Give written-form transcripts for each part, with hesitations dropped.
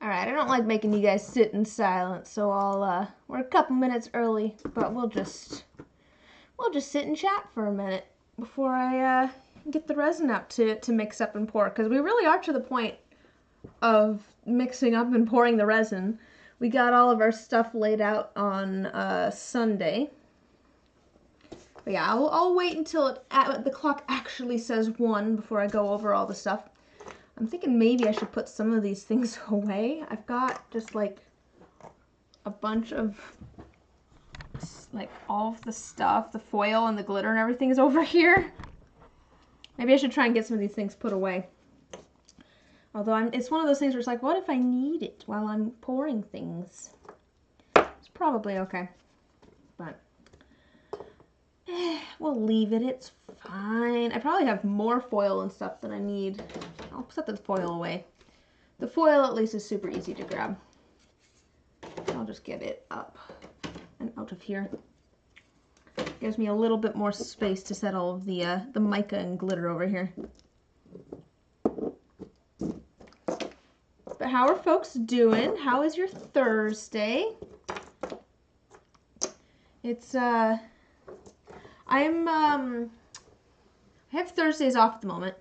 Alright, I don't like making you guys sit in silence, so we're a couple minutes early, but we'll just sit and chat for a minute before I get the resin out to mix up and pour, because we really are to the point of mixing up and pouring the resin. We got all of our stuff laid out on Sunday. But yeah, I'll wait until the clock actually says 1 before I go over all the stuff. I'm thinking maybe I should put some of these things away. I've got just like a bunch of like all of the stuff, the foil and the glitter and everything is over here. Maybe I should try and get some of these things put away. Although it's one of those things where it's like, what if I need it while I'm pouring things? It's probably okay, but we'll leave it. It's fine. I probably have more foil and stuff than I need. I'll set the foil away. The foil at least is super easy to grab. I'll just get it up and out of here. Gives me a little bit more space to set all of the mica and glitter over here. But how are folks doing? How is your Thursday? It's I have Thursdays off at the moment.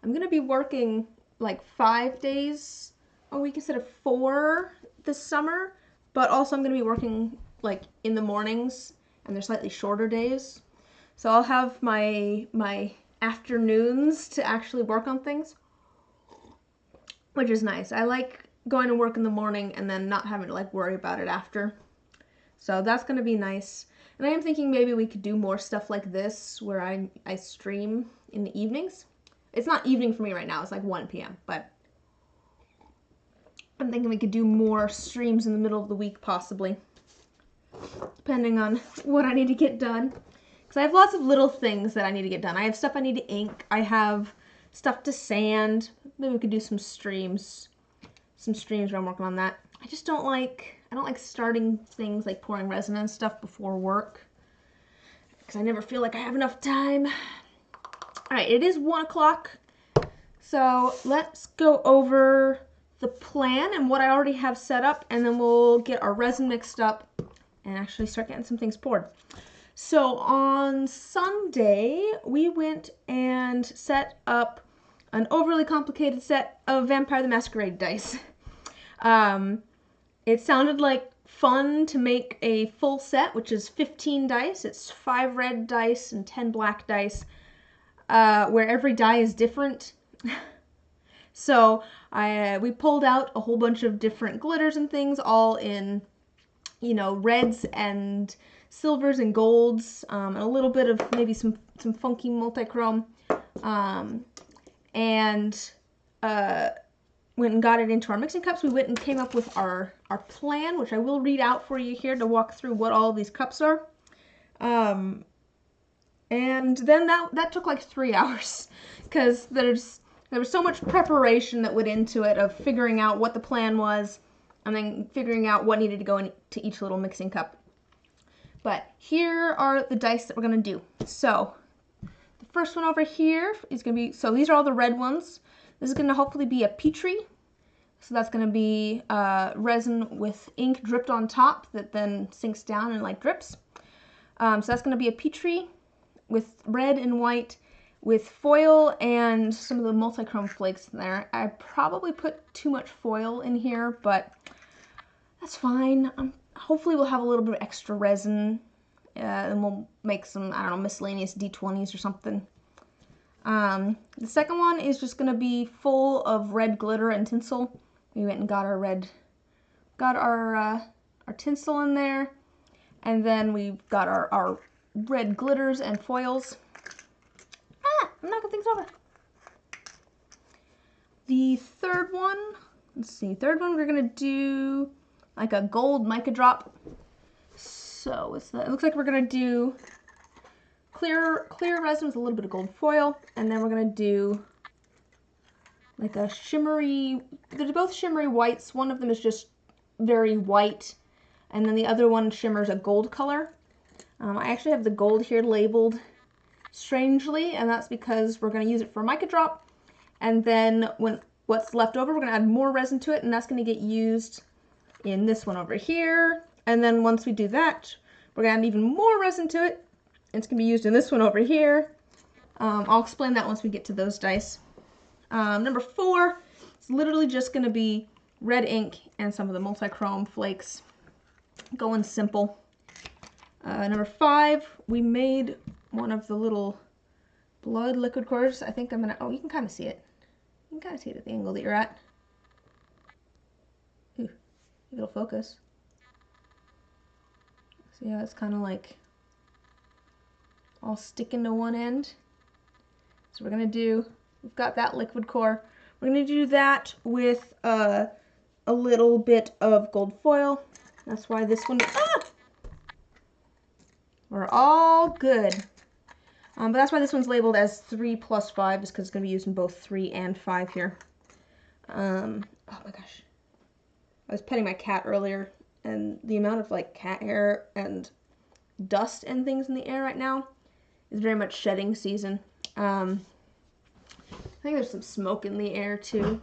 I'm gonna be working like 5 days a week instead of 4 this summer, but also I'm gonna be working like in the mornings, and they're slightly shorter days. So I'll have my afternoons to actually work on things, which is nice. I like going to work in the morning and then not having to like worry about it after. So that's gonna be nice. And I am thinking maybe we could do more stuff like this where I stream in the evenings. It's not evening for me right now, it's like 1 p.m. But I'm thinking we could do more streams in the middle of the week possibly, depending on what I need to get done. Because I have lots of little things that I need to get done. I have stuff I need to ink. I have stuff to sand. Maybe we could do some streams where I'm working on that. I just don't like starting things like pouring resin and stuff before work, because I never feel like I have enough time. All right, it is 1 o'clock, so let's go over the plan and what I already have set up, and then we'll get our resin mixed up and actually start getting some things poured. So on Sunday, we went and set up an overly complicated set of Vampire the Masquerade dice. It sounded like fun to make a full set, which is 15 dice. It's 5 red dice and 10 black dice, where every die is different. So we pulled out a whole bunch of different glitters and things, all in, you know, reds and silvers and golds, and a little bit of maybe some funky multi-chrome, and went and got it into our mixing cups. We went and came up with our plan, which I will read out for you here to walk through what all of these cups are. And then that took like 3 hours, because there was so much preparation that went into it, of figuring out what the plan was and then figuring out what needed to go into each little mixing cup. But here are the dice that we're going to do. So the first one over here is going to be, so these are all the red ones. This is going to hopefully be a Petri. So that's going to be resin with ink dripped on top that then sinks down and like drips. So that's going to be a Petri with red and white with foil and some of the multi-chrome flakes in there. I probably put too much foil in here, but that's fine. Hopefully we'll have a little bit of extra resin, and we'll make some, I don't know, miscellaneous D20s or something. The second one is just going to be full of red glitter and tinsel. We went and got our tinsel in there, and then we've got our red glitters and foils. I'm knocking things over. The third one, we're going to do like a gold mica drop. So it looks like we're going to do clear resin with a little bit of gold foil, and then we're going to do like a shimmery, they're both shimmery whites. One of them is just very white, and then the other one shimmers a gold color. I actually have the gold here labeled strangely, and that's because we're going to use it for mica drop, and then when what's left over, we're going to add more resin to it, and that's going to get used in this one over here. And then once we do that, we're going to add even more resin to it. It's going to be used in this one over here. I'll explain that once we get to those dice. Number 4 is literally just going to be red ink and some of the multi-chrome flakes. Going simple. Number 5, we made one of the little blood liquid cores. I think I'm going to, oh, you can kind of see it. You can kind of see it at the angle that you're at. Ooh, it'll focus. See how it's kind of like all sticking to one end? So we're going to do, we've got that liquid core. We're going to do that with a little bit of gold foil. That's why this one, we're all good. But that's why this one's labeled as 3 plus 5, is because it's going to be used in both 3 and 5 here. Oh my gosh. I was petting my cat earlier, and the amount of like cat hair and dust and things in the air right now is very much shedding season. I think there's some smoke in the air too.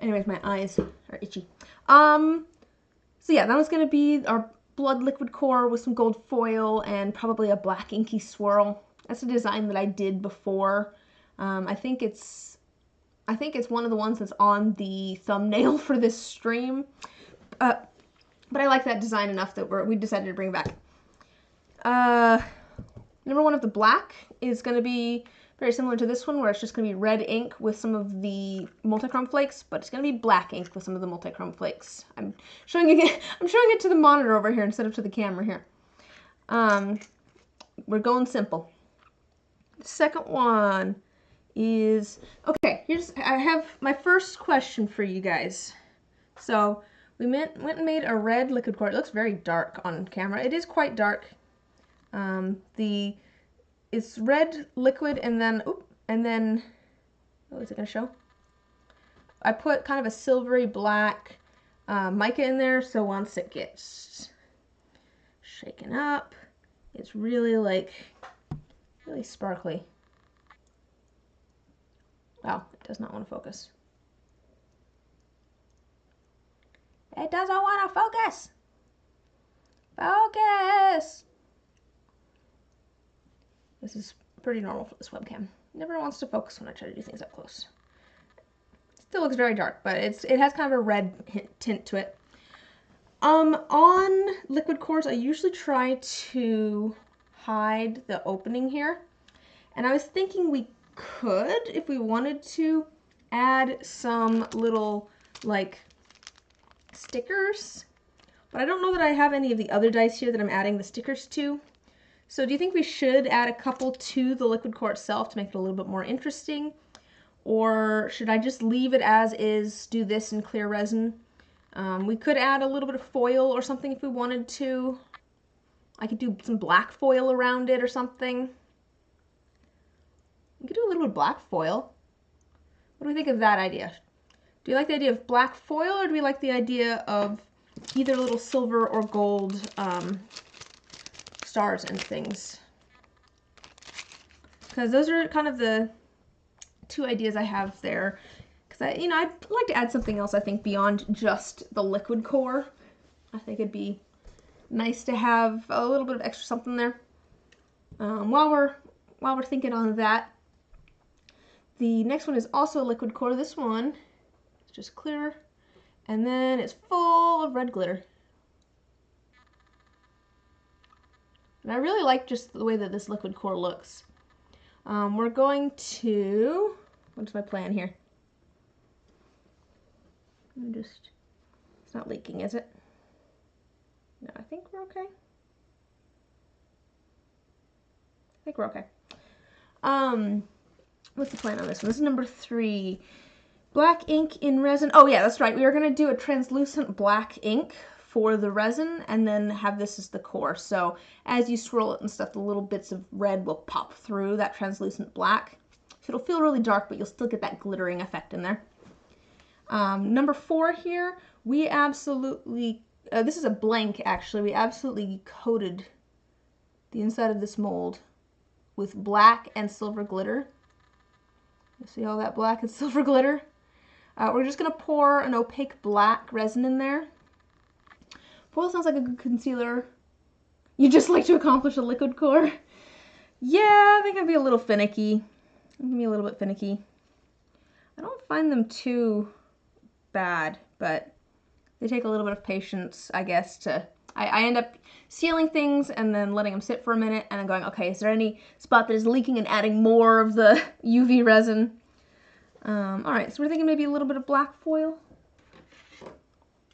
Anyways, my eyes are itchy. So yeah, that was going to be our blood liquid core with some gold foil and probably a black inky swirl. That's a design that I did before. I think it's one of the ones that's on the thumbnail for this stream. But I like that design enough that we decided to bring it back. Number 1 of the black is going to be very similar to this one, where it's just going to be red ink with some of the multi-chrome flakes, but it's going to be black ink with some of the multi-chrome flakes. I'm showing it to the monitor over here instead of to the camera here. We're going simple. The second one is, okay, I have my first question for you guys. So we went and made a red liquid core. It looks very dark on camera. It is quite dark. It's red liquid, and then, what is it going to show? I put kind of a silvery black mica in there, so once it gets shaken up, it's really really sparkly. Wow, it does not want to focus. It doesn't want to focus! Focus! This is pretty normal for this webcam. Never wants to focus when I try to do things up close. Still looks very dark, but it has kind of a red tint to it. On liquid cores, I usually try to hide the opening here. And I was thinking we could, if we wanted to, add some little, like, stickers. But I don't know that I have any of the other dice here that I'm adding the stickers to. So do you think we should add a couple to the liquid core itself to make it a little bit more interesting? Or should I just leave it as is, do this in clear resin? We could add a little bit of foil or something if we wanted to. I could do some black foil around it or something. We could do a little bit of black foil. What do we think of that idea? Do you like the idea of black foil, or do we like the idea of either little silver or gold stars and things? Because those are kind of the 2 ideas I have there. Because I'd like to add something else, I think, beyond just the liquid core. I think it'd be nice to have a little bit of extra something there. While we're thinking on that, the next one is also a liquid core. This one is just clear, and then it's full of red glitter. And I really like just the way that this liquid core looks. We're going to, what's my plan here? It's not leaking, is it? No, I think we're okay. I think we're okay. What's the plan on this one? This is number 3. Black ink in resin. Oh yeah, that's right. We are going to do a translucent black ink for the resin, and then have this as the core. So as you swirl it and stuff, the little bits of red will pop through that translucent black. So it'll feel really dark, but you'll still get that glittering effect in there. Number 4 here, we absolutely, this is a blank actually, we absolutely coated the inside of this mold with black and silver glitter. You see all that black and silver glitter? We're just going to pour an opaque black resin in there. Foil sounds like a good concealer. You just like to accomplish a liquid core? Yeah, I think I'd be a little finicky. I'd be a little bit finicky. I don't find them too bad, but they take a little bit of patience, I guess, to... I end up sealing things and then letting them sit for a minute and then going, okay, is there any spot that is leaking and adding more of the UV resin? Alright, so we're thinking maybe a little bit of black foil. I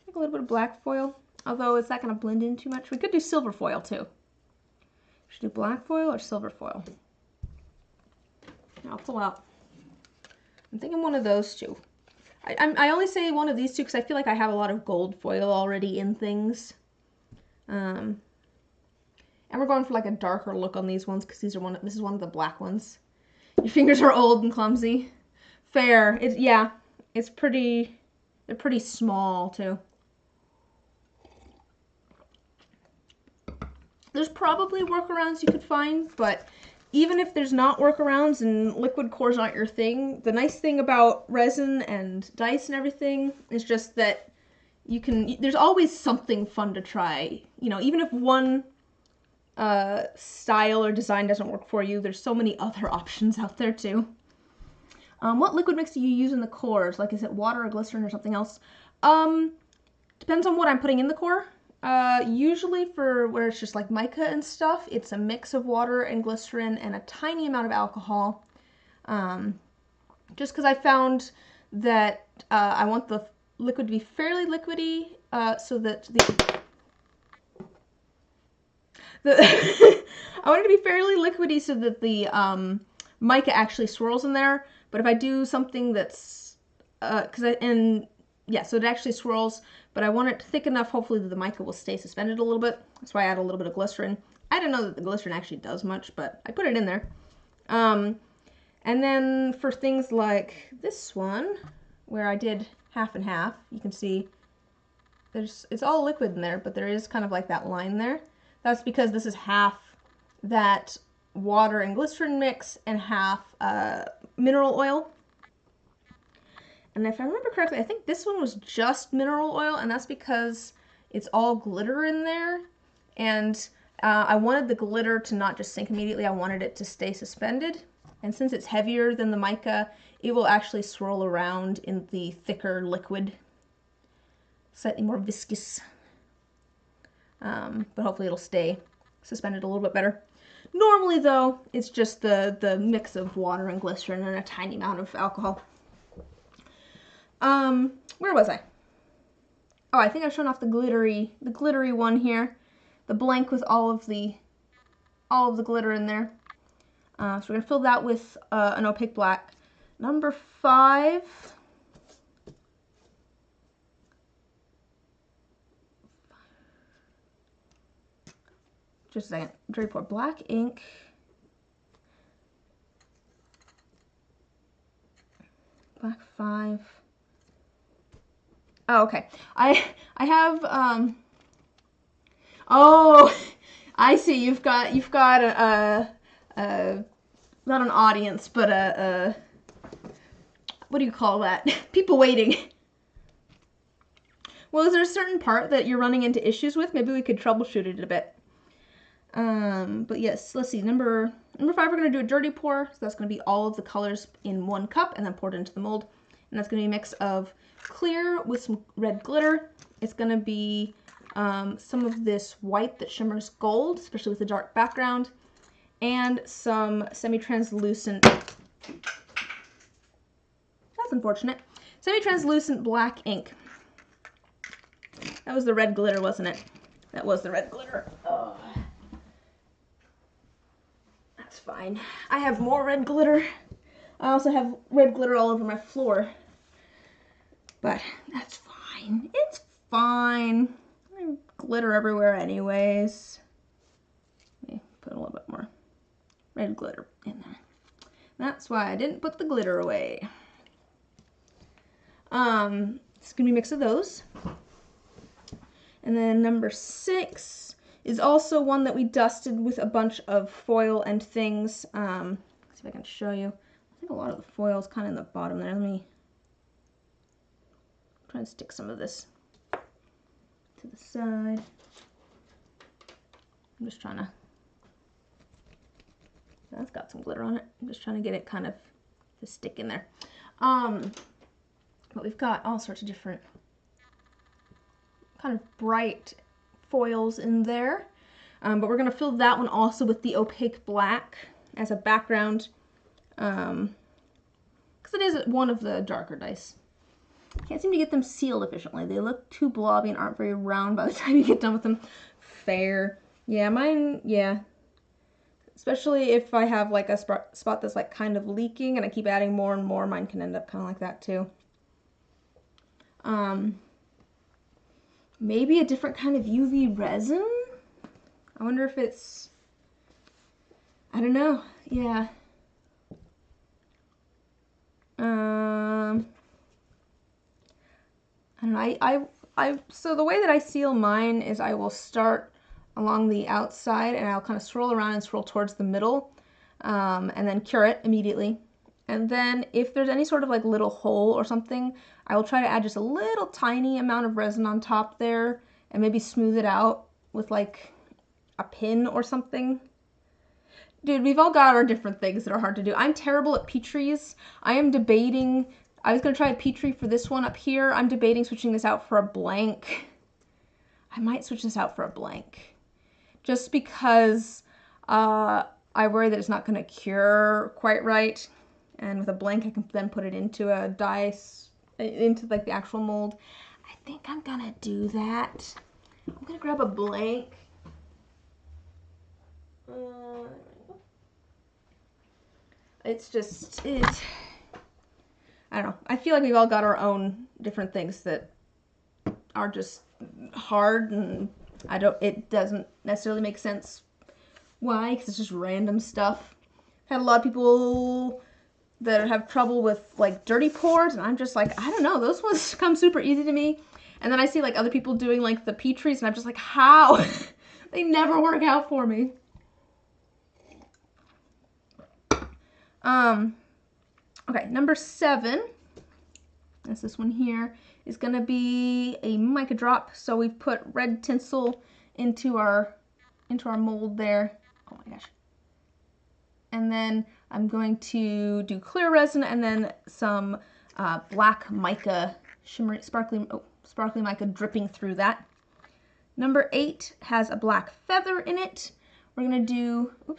think a little bit of black foil, although it's not going to blend in too much. We could do silver foil too. Should do black foil or silver foil? I'll pull out. I'm thinking one of those two. I only say one of these two because I feel like I have a lot of gold foil already in things. And we're going for like a darker look on these ones because this is one of the black ones. Your fingers are old and clumsy. Fair. They're pretty small too. There's probably workarounds you could find, but even if there's not workarounds and liquid cores aren't your thing, the nice thing about resin and dice and everything is just that there's always something fun to try. You know, even if one style or design doesn't work for you, there's so many other options out there too. What liquid mix do you use in the cores? Like, is it water or glycerin or something else? Depends on what I'm putting in the core. Usually for where it's just like mica and stuff, it's a mix of water and glycerin and a tiny amount of alcohol. Just because I found that I want the liquid to be fairly liquidy, so that I want it to be fairly liquidy so that the mica actually swirls in there. But if I do something that's so it actually swirls, but I want it thick enough, hopefully, that the mica will stay suspended a little bit. That's why I add a little bit of glycerin. I didn't know that the glycerin actually does much, but I put it in there. And then for things like this one, where I did half and half, you can see it's all liquid in there, but there is kind of like that line there. That's because this is half that water and glycerin mix and half mineral oil. And if I remember correctly, I think this one was just mineral oil, and that's because it's all glitter in there. And I wanted the glitter to not just sink immediately, I wanted it to stay suspended. And since it's heavier than the mica, it will actually swirl around in the thicker liquid. Slightly more viscous. But hopefully it'll stay suspended a little bit better. Normally, though, it's just the mix of water and glycerin and a tiny amount of alcohol. Where was I? Oh, I think I've shown off the glittery one here. The blank with all of the glitter in there. So we're going to fill that with an opaque black. Number 5. Just a second. Dirty pour black ink. Black 5. Oh, okay. I have oh, I see. You've got not an audience, but what do you call that? People waiting. Well, is there a certain part that you're running into issues with? Maybe we could troubleshoot it a bit. But yes, let's see. Number 5, we're going to do a dirty pour. So that's going to be all of the colors in one cup and then poured into the mold. And that's going to be a mix of clear with some red glitter. It's going to be some of this white that shimmers gold, especially with the dark background, and some semi-translucent, that's unfortunate, semi-translucent black ink. That was the red glitter, wasn't it? That was the red glitter. Oh. That's fine. I have more red glitter. I also have red glitter all over my floor. But that's fine. It's fine. There's glitter everywhere anyways. Let me put a little bit more red glitter in there. That's why I didn't put the glitter away. It's going to be a mix of those. And then number 6 is also one that we dusted with a bunch of foil and things. Let's see if I can show you. I think a lot of the foil is kind of in the bottom there. Let me Try and stick some of this to the side. I'm just trying to, that's got some glitter on it. I'm just trying to get it kind of to stick in there. But we've got all sorts of different kind of bright foils in there. But we're going to fill that one also with the opaque black as a background. Because it is one of the darker dice. Can't seem to get them sealed efficiently. They look too blobby and aren't very round by the time you get done with them. Fair. Yeah, mine, yeah. Especially if I have like a spot that's like kind of leaking and I keep adding more and more, mine can end up kind of like that too. Maybe a different kind of UV resin? I wonder if it's, I don't know, yeah. I don't know, so the way that I seal mine is I will start along the outside and I'll kind of swirl around and swirl towards the middle, and then cure it immediately. And then if there's any sort of like little hole or something, I will try to add just a little tiny amount of resin on top there and maybe smooth it out with like a pin or something. Dude, we've all got our different things that are hard to do. I'm terrible at Petries. I am debating, I was going to try a Petrie for this one up here. I'm debating switching this out for a blank. I might switch this out for a blank. Just because I worry that it's not going to cure quite right. And with a blank, I can then put it into a dice, into like the actual mold. I think I'm going to do that. I'm going to grab a blank. It's just, I don't know. I feel like we've all got our own different things that are just hard, and it doesn't necessarily make sense why, because it's just random stuff. I've had a lot of people that have trouble with like dirty pours, and I'm just like, I don't know, those ones come super easy to me. And then I see like other people doing like the Petries, and I'm just like, how? They never work out for me. Okay, number 7, that's this one here, is going to be a mica drop. So we've put red tinsel into our mold there. Oh my gosh. And then I'm going to do clear resin and then some black mica, shimmery, sparkly mica dripping through that. Number 8 has a black feather in it. We're going to do, we're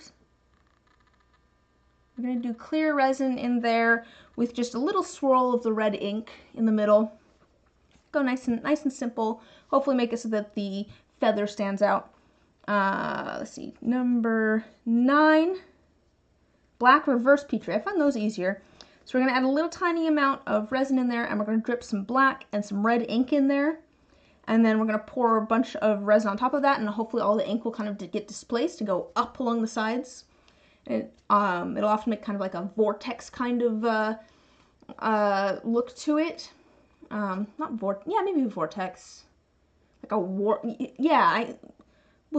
going to do clear resin in there with just a little swirl of the red ink in the middle. Go nice and simple. Hopefully make it so that the feather stands out. Let's see, number 9, black reverse Petrie. I find those easier. So we're going to add a little tiny amount of resin in there, and we're going to drip some black and some red ink in there. And then we're going to pour a bunch of resin on top of that, and hopefully all the ink will kind of get displaced and go up along the sides. And it'll often make kind of like a vortex kind of look to it. Maybe vortex. Like a we'll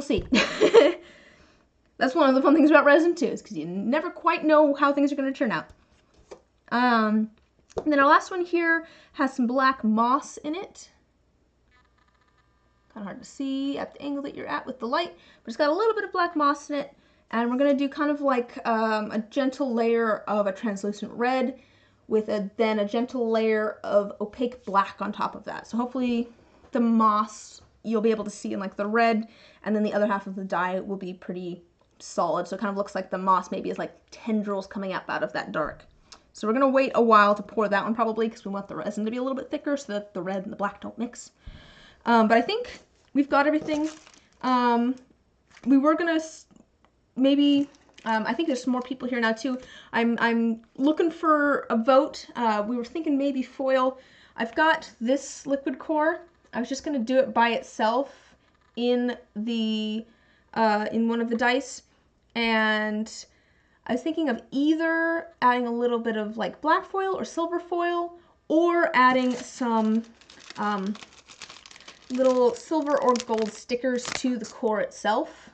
see. That's one of the fun things about resin too, is because you never quite know how things are going to turn out. And then our last one here has some black moss in it. Kind of hard to see at the angle that you're at with the light, but it's got a little bit of black moss in it. And we're going to do kind of like a gentle layer of a translucent red with then a gentle layer of opaque black on top of that. So hopefully the moss you'll be able to see in like the red, and then the other half of the dye will be pretty solid. So it kind of looks like the moss maybe is like tendrils coming up out of that dark. So we're going to wait a while to pour that one probably, because we want the resin to be a little bit thicker so that the red and the black don't mix. But I think we've got everything. We were going to maybe, I think there's some more people here now too. I'm looking for a vote. We were thinking maybe foil. I've got this liquid core. I was just going to do it by itself in the in one of the dice, and I was thinking of either adding a little bit of like black foil or silver foil, or adding some little silver or gold stickers to the core itself.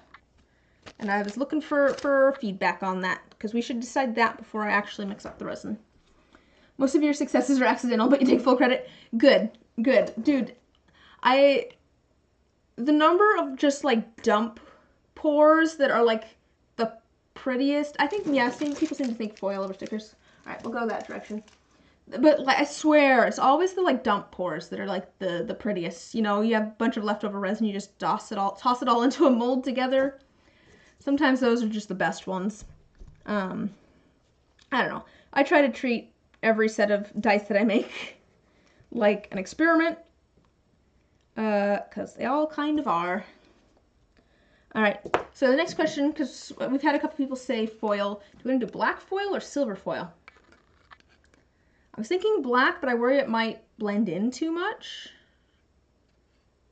And I was looking for feedback on that, because we should decide that before I actually mix up the resin. Most of your successes are accidental, but you take full credit. Good. Good. Dude, the number of just like dump pours that are like the prettiest, I think, yeah, people seem to think foil over stickers. All right, we'll go that direction. But like, I swear, it's always the like dump pours that are like the prettiest. You know, you have a bunch of leftover resin, you just toss it all into a mold together. Sometimes those are just the best ones. I don't know. I try to treat every set of dice that I make like an experiment, because they all kind of are. All right, so the next question, because we've had a couple people say foil. Do we want to do black foil or silver foil? I was thinking black, but I worry it might blend in too much.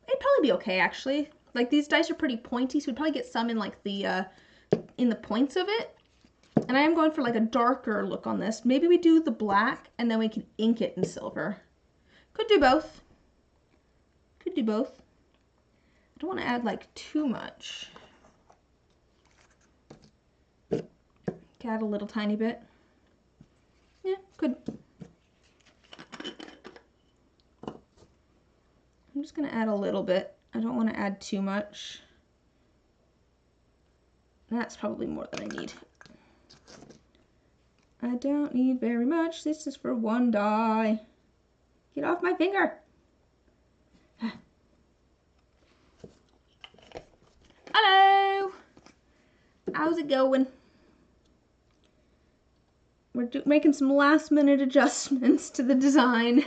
It'd probably be okay, actually. Like, these dice are pretty pointy, so we'd probably get some in like in the points of it. And I am going for like a darker look on this. Maybe we do the black, and then we can ink it in silver. Could do both. Could do both. I don't want to add like too much. Add a little tiny bit. Yeah, could. I'm just going to add a little bit. I don't want to add too much. That's probably more than I need. I don't need very much. This is for one die. Get off my finger. Hello. How's it going? We're making some last minute adjustments to the design,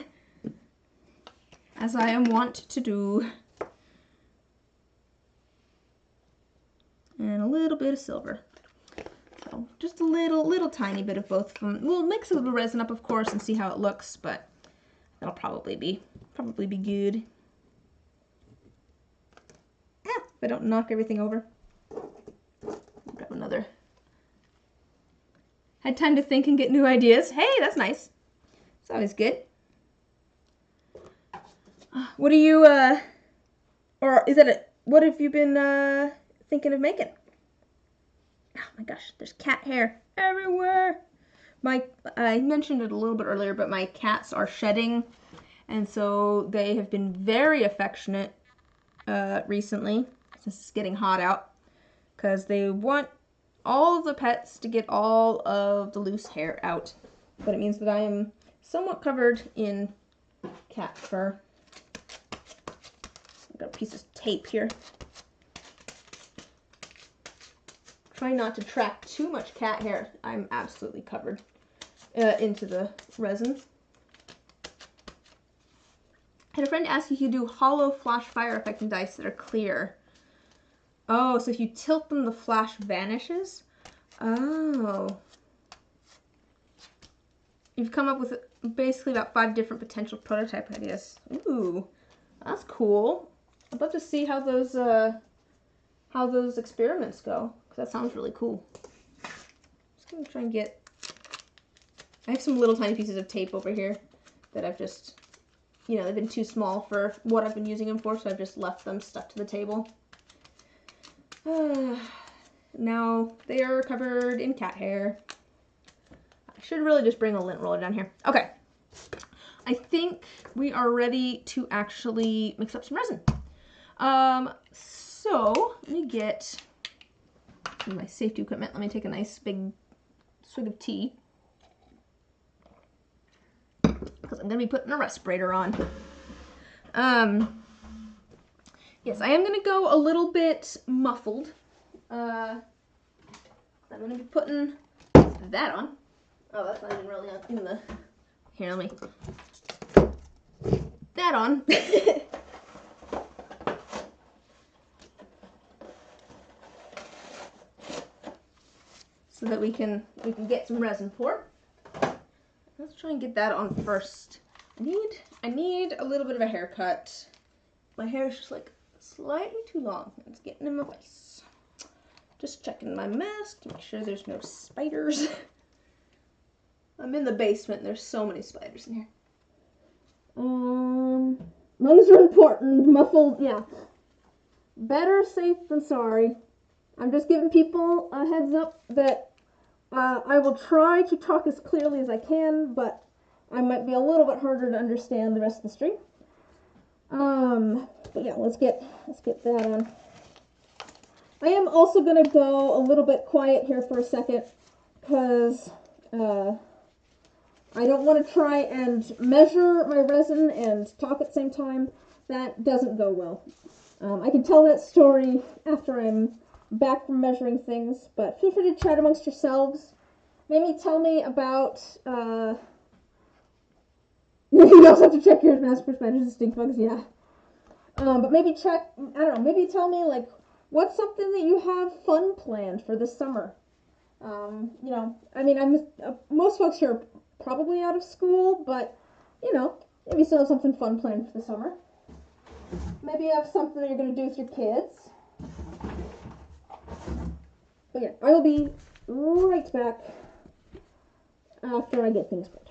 as I am wont to do. And a little bit of silver. So just a little tiny bit of both of them. We'll mix a little resin up, of course, and see how it looks, but that'll probably be good. If I don't knock everything over. Grab another. Had time to think and get new ideas. Hey, that's nice. It's always good. What are you, or is that what have you been, thinking of making? Oh my gosh, there's cat hair everywhere. I mentioned it a little bit earlier, but my cats are shedding, and so they have been very affectionate, recently, since it's getting hot out, because they want all of the pets to get all of the loose hair out. But it means that I am somewhat covered in cat fur. I've got a piece of tape here. Try not to track too much cat hair. I'm absolutely covered into the resin. I had a friend ask if you do hollow flash fire affecting dice that are clear. Oh, so if you tilt them, the flash vanishes? Oh. You've come up with basically about 5 different potential prototype ideas. Ooh, that's cool. I'd love to see how those experiments go, because that sounds really cool. Just gonna try and get... I have some little tiny pieces of tape over here that I've just, you know, they've been too small for what I've been using them for, so I've just left them stuck to the table. Now they are covered in cat hair. I should really just bring a lint roller down here. Okay. I think we are ready to actually mix up some resin. So let me get my safety equipment. Let me take a nice big swig of tea, because I'm going to be putting a respirator on. Yes, I am going to go a little bit muffled. I'm going to be putting that on. Oh, that's not even really in the... Here, let me... That on. So that we can get some resin pour. Let's try and get that on first. I need a little bit of a haircut. My hair is just like slightly too long. It's getting in my face. Just checking my mask to make sure there's no spiders. I'm in the basement. There's so many spiders in here. Lungs are important. Muffled, yeah. Better safe than sorry. I'm just giving people a heads up that I will try to talk as clearly as I can, but I might be a little bit harder to understand the rest of the stream. But yeah, let's get that on. I am also gonna go a little bit quiet here for a second, because I don't want to try and measure my resin and talk at the same time. That doesn't go well. I can tell that story after I'm back from measuring things, but feel free to chat amongst yourselves. Maybe tell me about, you also have to check your master spiders and stink bugs, yeah. But maybe check, I don't know, maybe tell me, like, what's something that you have fun planned for this summer? You know, I mean, most folks here are probably out of school, but, you know, maybe still have something fun planned for the summer. Maybe you have something that you're going to do with your kids. But yeah, I will be right back after I get things put.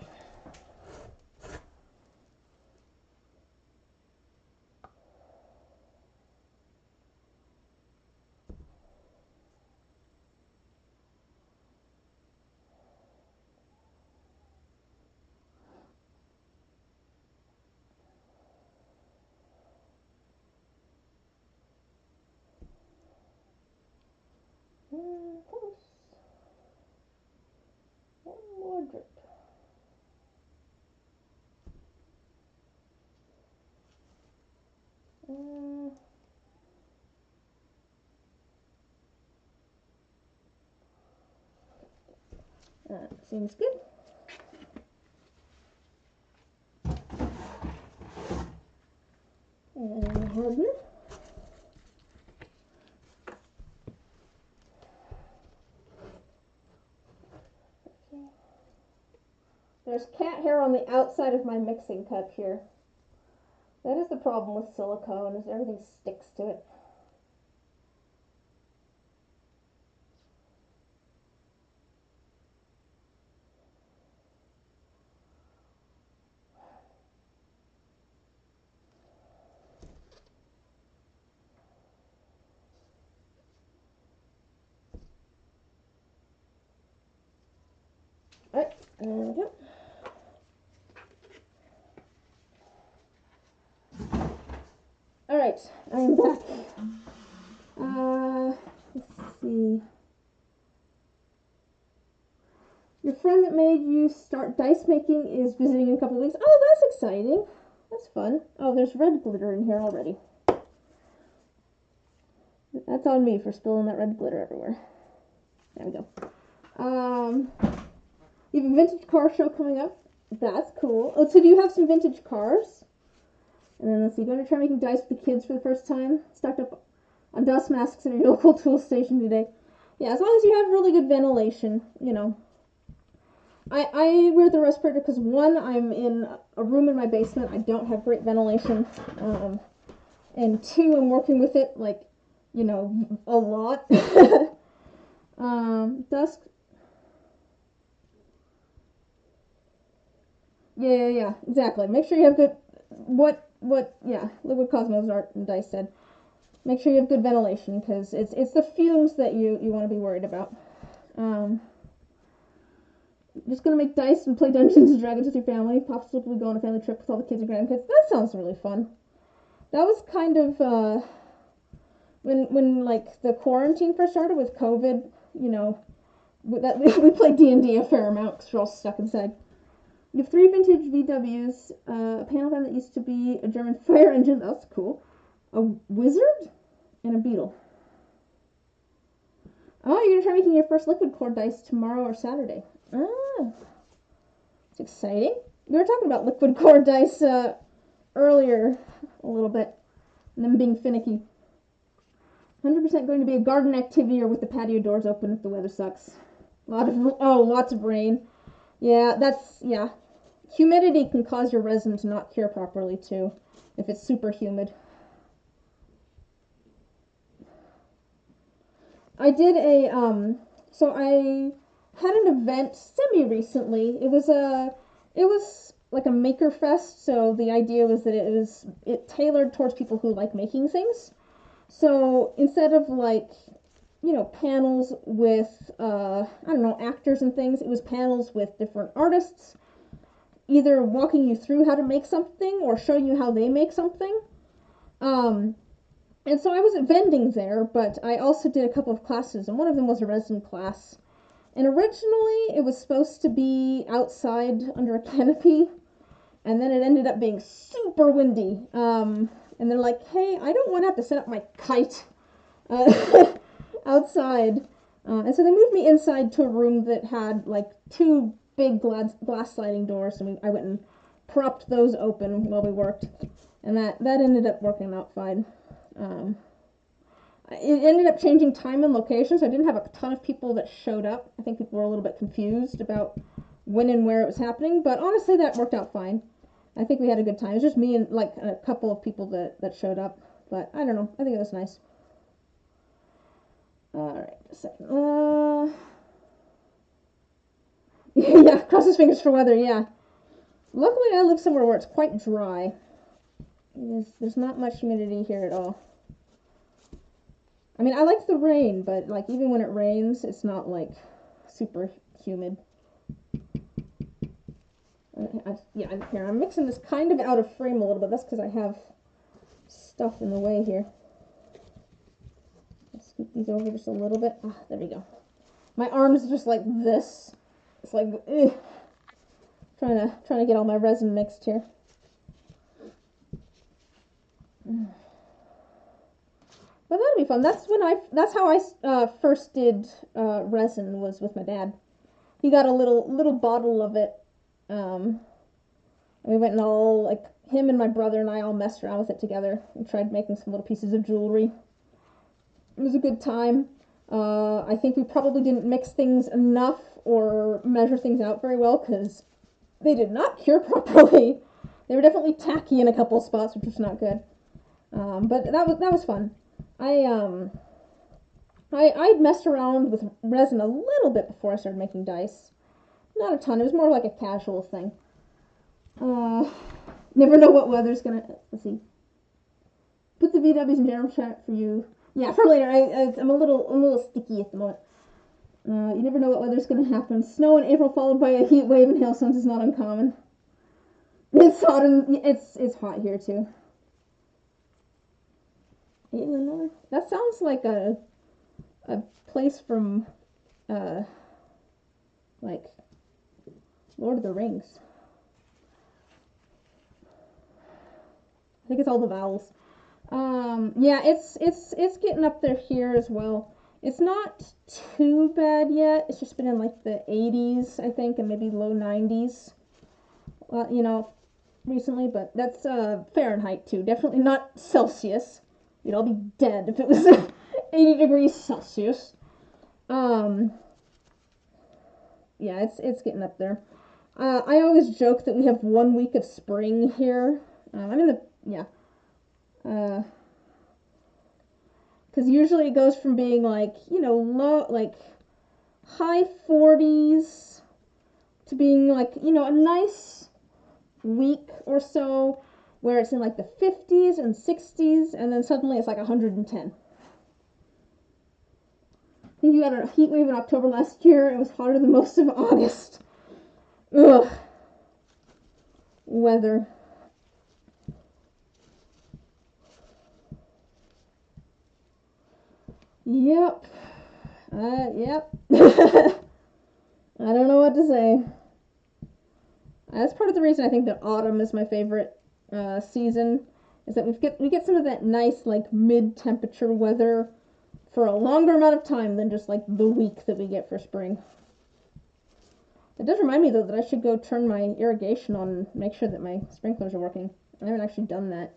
One more drip. That seems good. And hardener. There's cat hair on the outside of my mixing cup here. That is the problem with silicone, is everything sticks to it. Alright, there we go. Alright, I am back. Let's see. Your friend that made you start dice making is visiting in a couple of weeks. Oh, that's exciting. That's fun. Oh, there's red glitter in here already. That's on me for spilling that red glitter everywhere. There we go. You have a vintage car show coming up. That's cool. Oh, so do you have some vintage cars? And then let's see, going to try making dice with the kids for the first time. Stocked up on dust masks at your local tool station today. Yeah, as long as you have really good ventilation, you know. I wear the respirator because, one, I'm in a room in my basement. I don't have great ventilation. And two, I'm working with it, like, you know, a lot. Dusk. Yeah, exactly. Make sure you have good, Liquid Cosmos Art and Dice said. Make sure you have good ventilation, because it's the fumes that you want to be worried about. Just gonna make dice and play Dungeons and Dragons with your family. Possibly go on a family trip with all the kids and grandkids. That sounds really fun. That was kind of when like the quarantine first started with COVID. You know, we played D&D a fair amount because we're all stuck inside. You have 3 vintage VWs, a panel van that used to be a German fire engine. That's cool. A wizard and a beetle. Oh, you're gonna try making your first liquid core dice tomorrow or Saturday. Ah, it's exciting. We were talking about liquid core dice earlier a little bit, and them being finicky. 100% going to be a garden activity or with the patio doors open if the weather sucks. Lots of rain. Yeah. Humidity can cause your resin to not cure properly too, if it's super humid. I did so I had an event semi-recently. It was like a maker fest, so the idea was that it tailored towards people who like making things. So instead of like, you know, panels with, I don't know, actors and things, it was panels with different artists. either walking you through how to make something or showing you how they make something. And so I was vending there, but I also did a couple of classes, and one of them was a resin class. And originally it was supposed to be outside under a canopy, and then it ended up being super windy. And they're like, hey, I don't want to have to set up my kite outside. And so they moved me inside to a room that had like two big glass sliding doors, and I went and propped those open while we worked. And that ended up working out fine. It ended up changing time and location, so I didn't have a ton of people that showed up. I think people were a little bit confused about when and where it was happening, but honestly that worked out fine. I think we had a good time. It was just me and like a couple of people that showed up, but I don't know. I think it was nice. Alright, a second. Yeah, cross his fingers for weather, yeah. Luckily I live somewhere where it's quite dry. There's not much humidity here at all. I mean, I like the rain, but like even when it rains, it's not like super humid. Here, I'm mixing this kind of out of frame a little bit. That's because I have stuff in the way here. I'll scoop these over just a little bit. Ah, there we go. My arm's just like this. It's like, ugh. Trying to get all my resin mixed here. But that'll be fun. That's how I first did resin, was with my dad. He got a little bottle of it. And we went and all, like, him and my brother and I all messed around with it together and tried making some little pieces of jewelry. It was a good time. I think we probably didn't mix things enough or measure things out very well because they did not cure properly. They were definitely tacky in a couple spots, which was not good. But that was fun. I'd messed around with resin a little bit before I started making dice. Not a ton. It was more like a casual thing. Never know what weather's gonna. Let's see. Put the VWs in general chat for you. Yeah, for later. I'm a little sticky at the moment. You never know what weather's gonna happen. Snow in April followed by a heat wave and hailstones is not uncommon. It's hot and it's hot here too. Illinois. That sounds like a place from like Lord of the Rings. I think it's all the vowels. Yeah, it's getting up there here as well. It's not too bad yet. It's just been in like the 80s, I think, and maybe low 90s. Recently, but that's Fahrenheit too. Definitely not Celsius. We'd all be dead if it was 80 degrees Celsius. Yeah, it's getting up there. I always joke that we have 1 week of spring here. Because usually it goes from being like, low, like high 40s to being like, a nice week or so where it's in like the 50s and 60s, and then suddenly it's like 110. I think you had a heat wave in October last year. It was hotter than most of August. Ugh. Weather. Yep. Yep. I don't know what to say. That's part of the reason I think that autumn is my favorite season, is that we get some of that nice like mid-temperature weather for a longer amount of time than just like the week that we get for spring. It does remind me though that I should go turn my irrigation on and make sure that my sprinklers are working. I haven't actually done that.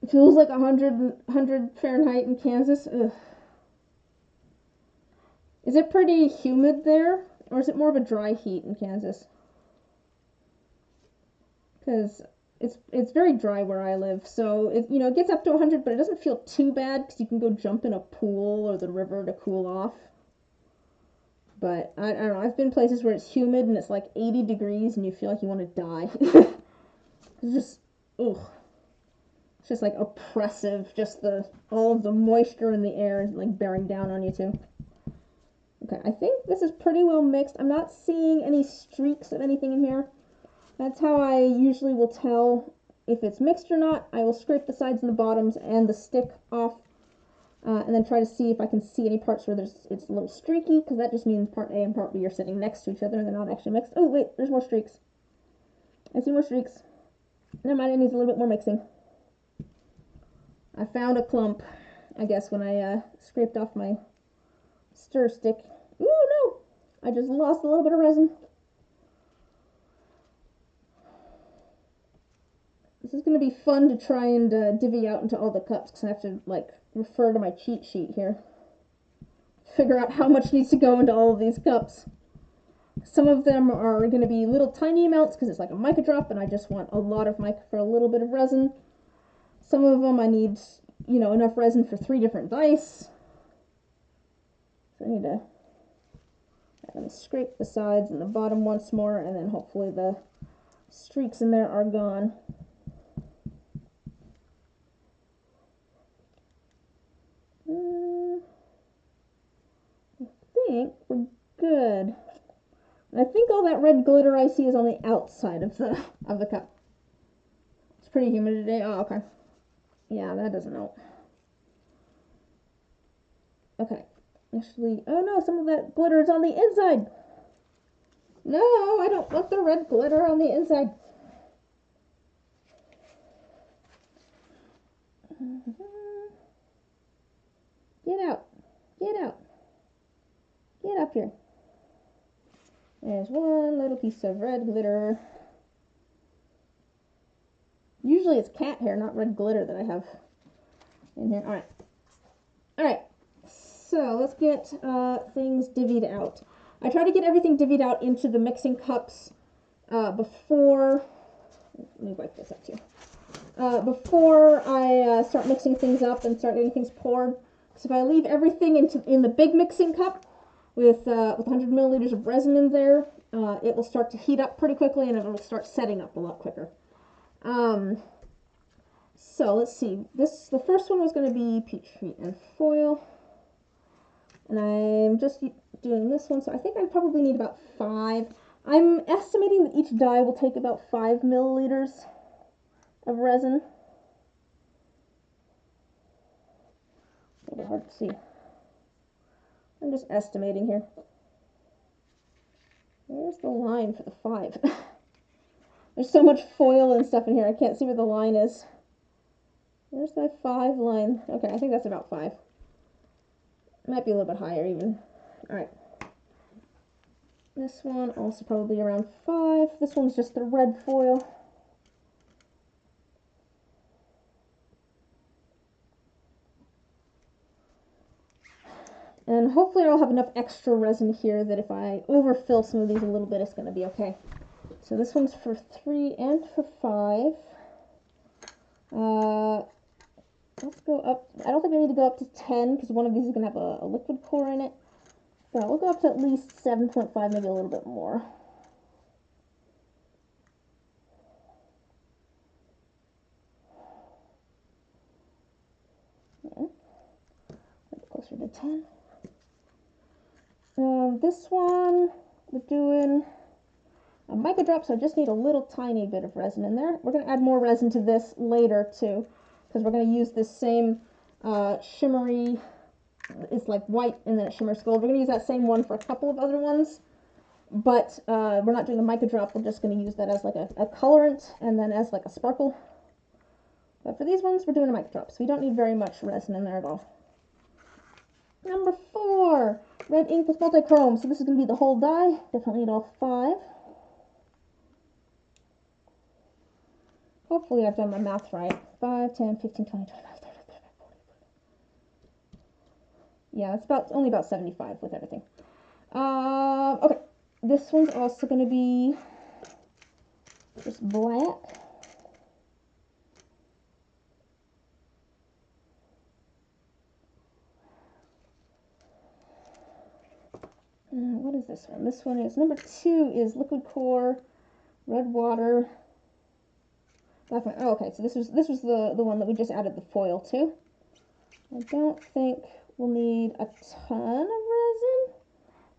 It feels like 100 Fahrenheit in Kansas. Ugh. Is it pretty humid there, or is it more of a dry heat in Kansas? Because it's very dry where I live, so it gets up to 100, but it doesn't feel too bad because you can go jump in a pool or the river to cool off. But I don't know. I've been places where it's humid and it's like 80 degrees and you feel like you want to die. It's just, ugh. It's just like oppressive. Just all of the moisture in the air is like bearing down on you too. Okay, I think this is pretty well mixed. I'm not seeing any streaks of anything in here. That's how I usually will tell if it's mixed or not. I will scrape the sides and the bottoms and the stick off, and then try to see if I can see any parts where it's a little streaky, because that just means part A and part B are sitting next to each other and they're not actually mixed. Oh wait, there's more streaks. I see more streaks. Never mind, it needs a little bit more mixing. I found a clump, I guess, when I scraped off my stir stick. Ooh, no! I just lost a little bit of resin. This is going to be fun to try and divvy out into all the cups, because I have to, like, refer to my cheat sheet here. Figure out how much needs to go into all of these cups. Some of them are going to be little tiny amounts, because it's like a mica drop, and I just want a lot of mica for a little bit of resin. Some of them I need, you know, enough resin for 3 different dice. So I need to scrape the sides and the bottom once more, and then hopefully the streaks in there are gone. I think we're good. I think all that red glitter I see is on the outside of the cup. It's pretty humid today. Oh, okay. Yeah, that doesn't help. Okay. Actually, oh no, some of that glitter is on the inside. No, I don't want the red glitter on the inside. Get out. Get out. Get up here. There's one little piece of red glitter. Usually it's cat hair, not red glitter that I have in here. Alright. Alright. So let's get things divvied out. I try to get everything divvied out into the mixing cups before... Let me wipe this up too. Before I start mixing things up and start getting things poured. So if I leave everything in the big mixing cup with 100 milliliters of resin in there, it will start to heat up pretty quickly and it will start setting up a lot quicker. So let's see. The first one was going to be peach treat and foil. And I'm just doing this one, so I think I probably need about 5. I'm estimating that each die will take about 5 milliliters of resin. A little hard to see. I'm just estimating here. Where's the line for the 5? There's so much foil and stuff in here, I can't see where the line is. Where's my 5 line? Okay, I think that's about 5. Might be a little bit higher even. Alright. This one also probably around 5. This one's just the red foil. And hopefully I'll have enough extra resin here that if I overfill some of these a little bit, it's going to be okay. So this one's for 3 and for 5. Let's go up. I don't think I need to go up to 10 because one of these is going to have a liquid core in it. So we'll go up to at least 7.5, maybe a little bit more. Yeah. Closer to 10. This one, we're doing a mica drop, so I just need a little tiny bit of resin in there. We're going to add more resin to this later too, because we're going to use this same shimmery, it's like white and then it shimmers gold. We're going to use that same one for a couple of other ones, but we're not doing the mica drop. We're just going to use that as like a colorant and then as like a sparkle. But for these ones, we're doing a mica drop, so we don't need very much resin in there at all. Number 4, red ink with multi-chrome. So this is going to be the whole die. Definitely need all 5. Hopefully I've done my math right. 5, 10, 15, 20, 25, 30, 35, 40. Yeah, it's only about 75 with everything. Okay, this one's also going to be just black. What is this one? This one is number 2 is liquid core, red water. Oh, okay, so this was the one that we just added the foil to. I don't think we'll need a ton of resin.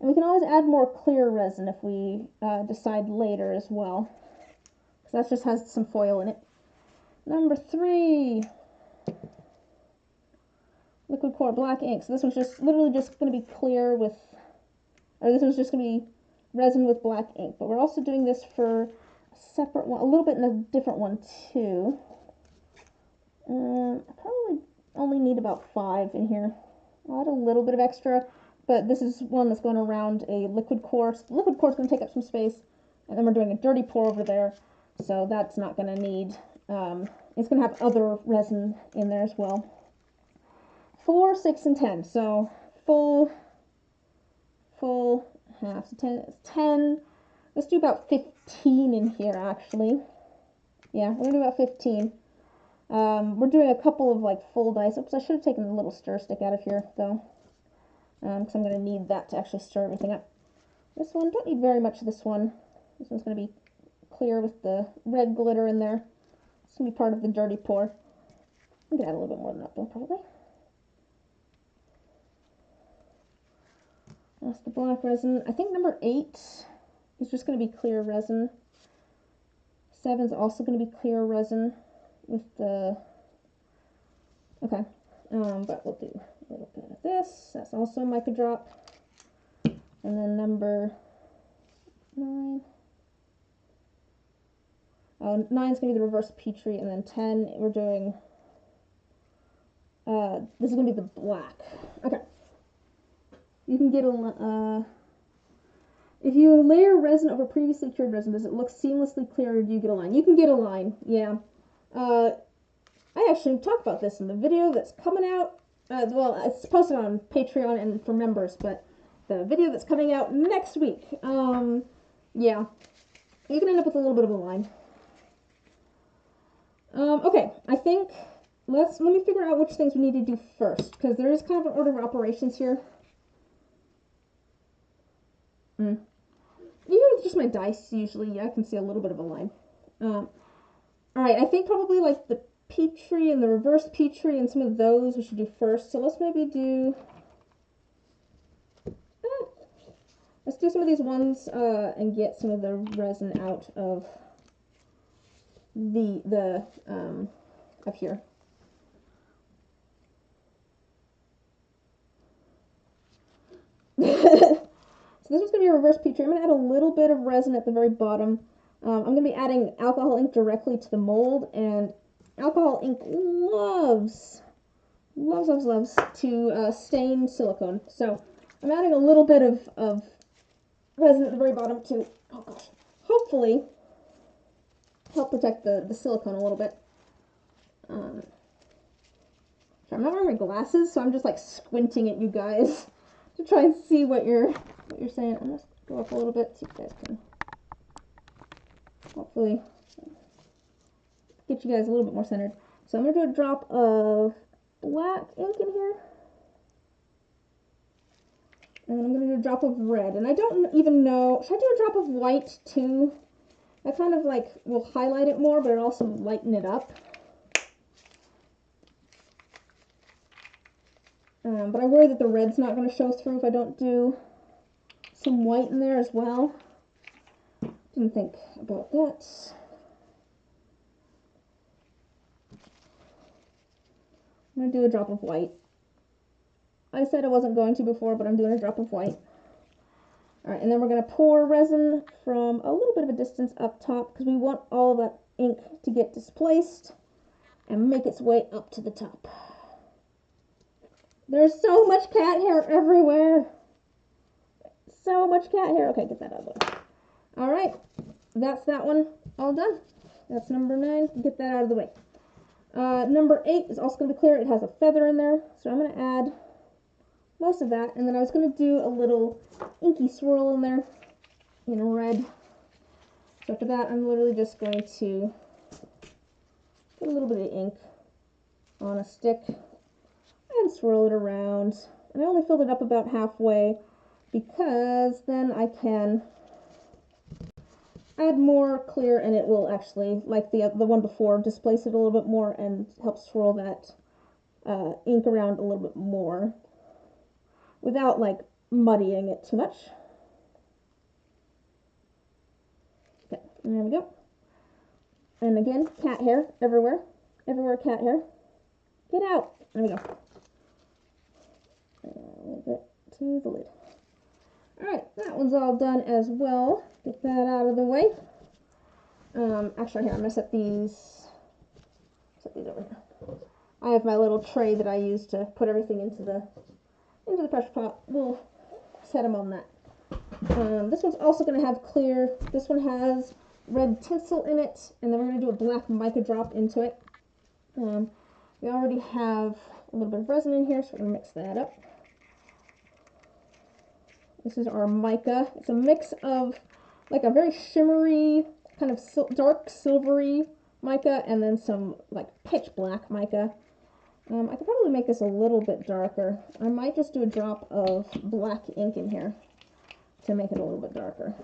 And we can always add more clear resin if we decide later as well. Because that just has some foil in it. Number 3. Liquid core black ink. So this one's just literally just going to be clear with, or this one's just going to be resin with black ink. But we're also doing this for a separate one, a little bit in a different one too. I probably only need about 5 in here. I'll add a little bit of extra, but this is one that's going around a liquid core. So the liquid core is going to take up some space, and then we're doing a dirty pour over there, so that's not going to need, it's going to have other resin in there as well. 4, 6, and 10, so full, half, so 10, 10, let's do about 15 in here actually. Yeah, we're going to do about 15. We're doing a couple of like full dice. Oops, I should have taken the little stir stick out of here though, because I'm going to need that to actually stir everything up. This one, don't need very much of this one. This one's going to be clear with the red glitter in there. It's going to be part of the dirty pour. We can add a little bit more than that though, probably. That's the black resin. I think number 8 is just going to be clear resin. 7 is also going to be clear resin with the, okay, but we'll do a little bit of this. That's also mica drop. And then number 9. Oh, 9 is going to be the reverse Petrie, and then 10 we're doing, this is going to be the black. Okay. You can get a, if you layer resin over previously cured resin, does it look seamlessly clear or do you get a line? You can get a line, yeah. I actually talked about this in the video that's coming out. Well, it's posted on Patreon and for members, but the video that's coming out next week, yeah, you can end up with a little bit of a line. Okay, I think let me figure out which things we need to do first, because there is kind of an order of operations here. Even with just my dice, usually I can see a little bit of a line. Alright, I think probably like the Petrie and the reverse Petrie and some of those we should do first. So let's maybe do, let's do some of these ones and get some of the resin out of the up here. So this one's going to be a reverse Petrie. I'm going to add a little bit of resin at the very bottom. I'm going to be adding alcohol ink directly to the mold, and alcohol ink loves to stain silicone. So I'm adding a little bit of resin at the very bottom to, oh gosh, hopefully help protect the silicone a little bit. I'm not wearing my glasses, so I'm just like squinting at you guys to try and see what you're saying. I'm just go up a little bit, see if you guys can hopefully get you guys a little bit more centered. So I'm going to do a drop of black ink in here. And I'm going to do a drop of red. And I don't even know, should I do a drop of white too? I kind of like will highlight it more, but it also lighten it up. But I worry that the red's not going to show through if I don't do some white in there as well. Didn't think about that. I'm going to do a drop of white. I said I wasn't going to before, but I'm doing a drop of white. Alright, and then we're going to pour resin from a little bit of a distance up top because we want all that ink to get displaced and make its way up to the top. There's so much cat hair everywhere. So much cat hair. Okay, get that out of the way. Alright, that's that one all done. That's number 9. Get that out of the way. Number 8 is also going to be clear. It has a feather in there. So I'm going to add most of that. And then I was going to do a little inky swirl in there in red. So after that, I'm literally just going to put a little bit of ink on a stick and swirl it around. And I only filled it up about halfway because then I can add more clear and it will actually, like the one before, displace it a little bit more and help swirl that ink around a little bit more without like muddying it too much. Okay, and there we go. And again, cat hair everywhere. Everywhere cat hair. Get out. There we go. And a little bit to the lid. Alright, that one's all done as well. Get that out of the way. Actually, here, I'm going to set these over here. I have my little tray that I use to put everything into the pressure pot. We'll set them on that. This one's also going to have clear. This one has red tinsel in it, and then we're going to do a black mica drop into it. We already have a little bit of resin in here, so we're going to mix that up. This is our mica. It's a mix of like a very shimmery, kind of dark silvery mica, and then some like pitch black mica. I could probably make this a little bit darker. I might just do a drop of black ink in here to make it a little bit darker.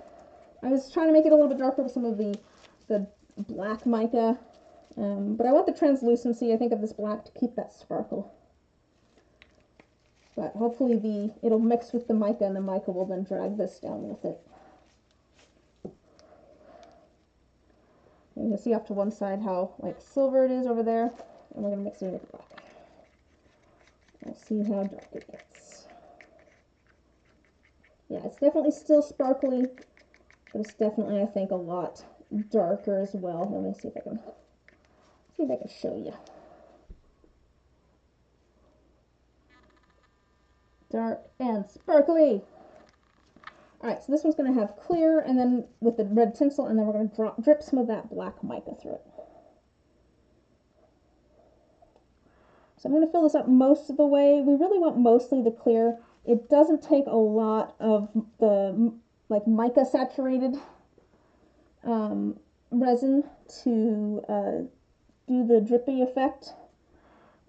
I was trying to make it a little bit darker with some of the black mica, but I want the translucency, I think, of this black to keep that sparkle. But hopefully it'll mix with the mica, and the mica will then drag this down with it. And you can see off to one side how like silver it is over there, and we're going to mix it with black. We'll see how dark it gets. Yeah, it's definitely still sparkly, but it's definitely, I think, a lot darker as well. Let me see if I can show you. Dark and sparkly. Alright, so this one's going to have clear, and then with the red tinsel, and then we're going to drip some of that black mica through it. So I'm going to fill this up most of the way. We really want mostly the clear. It doesn't take a lot of the like mica saturated resin to do the drippy effect.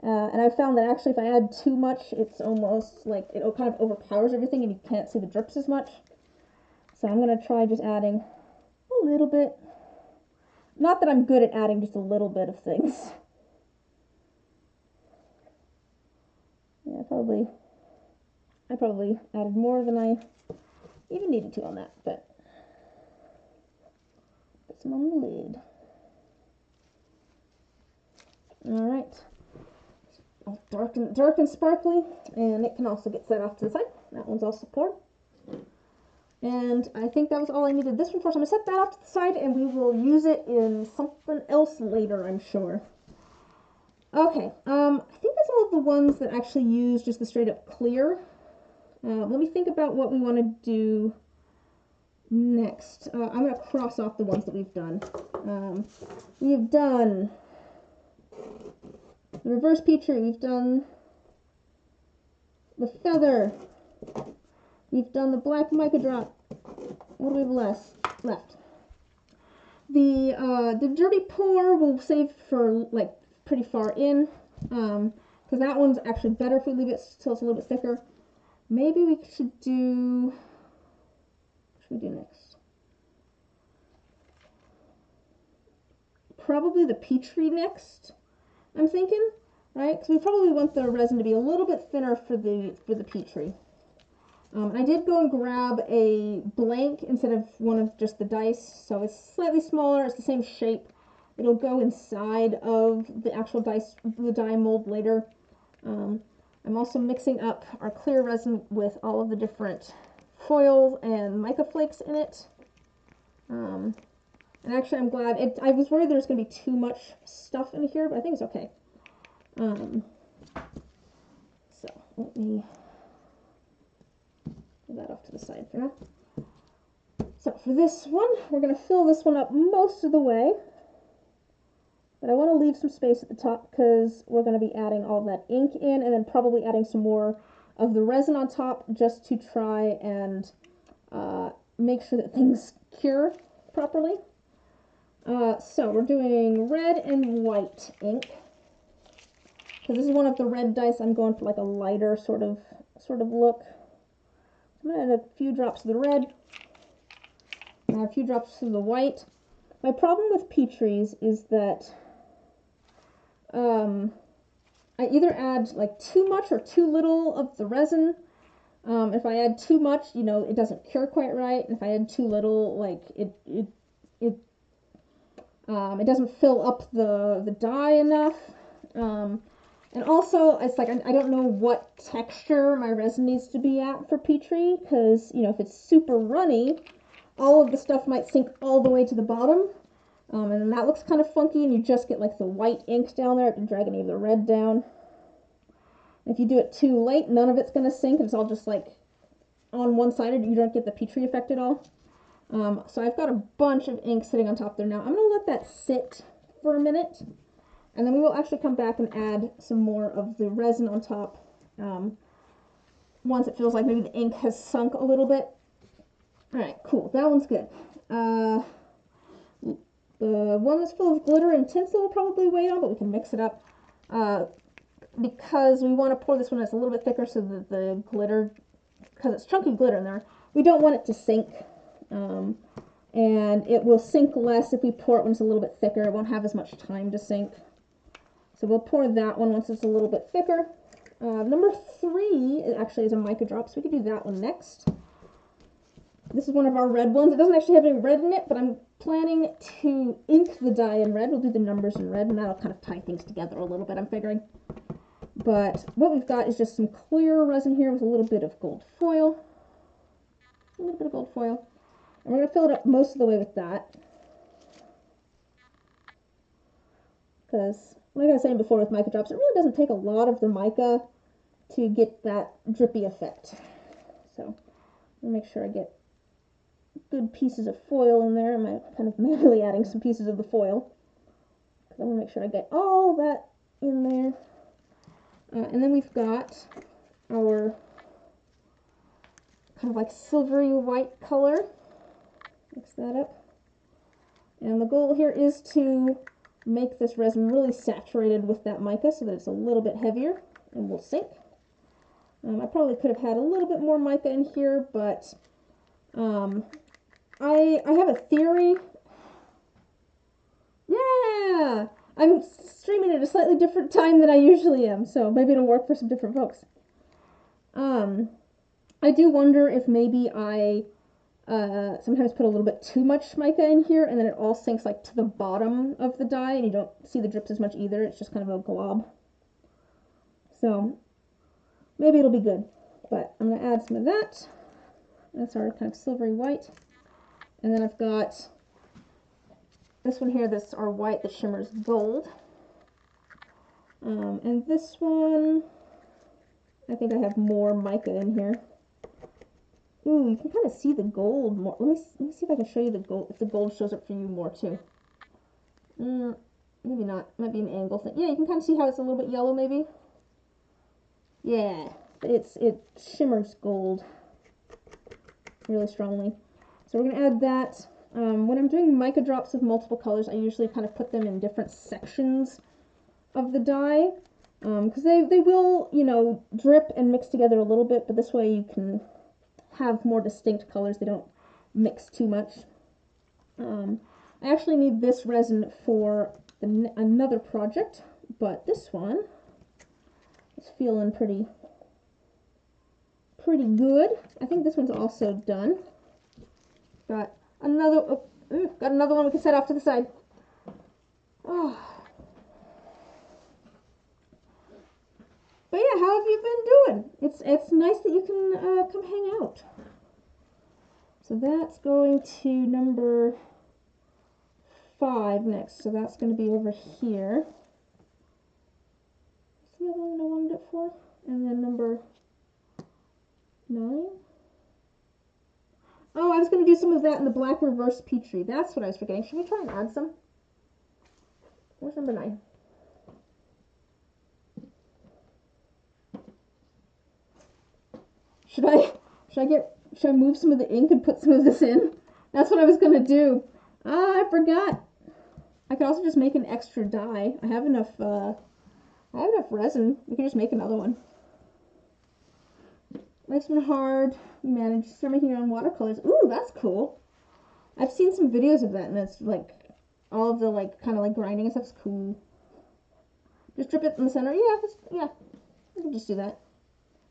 And I found that actually if I add too much, it's almost like it kind of overpowers everything and you can't see the drips as much. So I'm going to try just adding a little bit. Not that I'm good at adding just a little bit of things. Yeah, I probably added more than I even needed to on that, but put some on the lid. Alright. Dark and sparkly, and it can also get set off to the side. That one's also poured. And I think that was all I needed this one for, so I'm going to set that off to the side, and we will use it in something else later, I'm sure. Okay, I think that's all of the ones that actually use just the straight up clear. Let me think about what we want to do next. I'm going to cross off the ones that we've done. We've done the reverse Petrie, we've done the feather, we've done the black mica drop. What do we have left? The dirty pour we'll save for like pretty far in, because that one's actually better if we leave it till it's a little bit thicker. Maybe we should do, what should we do next? Probably the Petrie next, I'm thinking, right? Because we probably want the resin to be a little bit thinner for the Petrie. I did go and grab a blank instead of one of just the dice, so it's slightly smaller, it's the same shape. It'll go inside of the actual dice, the die mold later. I'm also mixing up our clear resin with all of the different foils and mica flakes in it. And actually I'm glad, I was worried there was going to be too much stuff in here, but I think it's okay. So let me put that off to the side for now. So for this one, we're going to fill this one up most of the way. But I want to leave some space at the top because we're going to be adding all that ink in and then probably adding some more of the resin on top just to try and make sure that things cure properly. So we're doing red and white ink. So this is one of the red dice. I'm going for like a lighter sort of look. I'm going to add a few drops of the red and a few drops of the white. My problem with Petries is that I either add like too much or too little of the resin. If I add too much, you know, it doesn't cure quite right. And if I add too little, like it doesn't fill up the dye enough. And also, it's like I don't know what texture my resin needs to be at for Petri, because, you know, if it's super runny, all of the stuff might sink all the way to the bottom. And then that looks kind of funky, and you just get like the white ink down there. It didn't drag any of the red down. If you do it too late, none of it's going to sink. It's all just like on one-sided. You don't get the Petri effect at all. So I've got a bunch of ink sitting on top there now. I'm going to let that sit for a minute, and then we will actually come back and add some more of the resin on top once it feels like maybe the ink has sunk a little bit. Alright, cool. That one's good. The one that's full of glitter and tinsel will probably wait on, but we can mix it up. Because we want to pour this one that's a little bit thicker so that the glitter, because it's chunky glitter in there, we don't want it to sink. And it will sink less if we pour it when it's a little bit thicker. It won't have as much time to sink. So we'll pour that one once it's a little bit thicker. Number 3 actually is a mica drop, so we could do that one next. This is one of our red ones. It doesn't actually have any red in it, but I'm planning to ink the dye in red. We'll do the numbers in red, and that'll kind of tie things together a little bit, I'm figuring. But what we've got is just some clear resin here with a little bit of gold foil. A little bit of gold foil. And we're going to fill it up most of the way with that. Because, like I was saying before with mica drops, it really doesn't take a lot of the mica to get that drippy effect. So, I'll make sure I get good pieces of foil in there. I'm kind of manually adding some pieces of the foil. I want to make sure I get all that in there. And then we've got our kind of like silvery white color. Mix that up. And the goal here is to make this resin really saturated with that mica so that it's a little bit heavier and will sink. I probably could have had a little bit more mica in here, but I have a theory. Yeah! I'm streaming at a slightly different time than I usually am, so maybe it'll work for some different folks. I do wonder if maybe I sometimes put a little bit too much mica in here, and then it all sinks like to the bottom of the dye, and you don't see the drips as much either. It's just kind of a glob. So maybe it'll be good, but I'm going to add some of that. That's our kind of silvery white. And then I've got this one here, that's our white that shimmers gold. And this one, I think I have more mica in here. Ooh, you can kind of see the gold more. Let me see if I can show you the gold, if the gold shows up for you more too. Maybe not. Might be an angle thing. Yeah, you can kind of see how it's a little bit yellow maybe. Yeah, it shimmers gold really strongly. So we're going to add that. When I'm doing mica drops of multiple colors, I usually kind of put them in different sections of the dye. Because they will, you know, drip and mix together a little bit, but this way you can have more distinct colors. They don't mix too much. I actually need this resin for another project, but this one is feeling pretty good. I think this one's also done. Got another one we can set off to the side. Oh. But yeah, how have you been doing? It's nice that you can come hang out. So that's going to number 5 next. So that's going to be over here. See the other one I wanted it for? And then number 9. Oh, I was going to do some of that in the black reverse Petri. That's what I was forgetting. Should we try and add some? Where's number 9? Should I move some of the ink and put some of this in? That's what I was going to do. Ah, I forgot. I could also just make an extra dye. I have enough resin. We could just make another one. Life's been hard. You managed to start making your own watercolors. Ooh, that's cool. I've seen some videos of that, and it's like all of the like kind of like grinding and stuff is cool. Just drip it in the center. Yeah, we can just do that.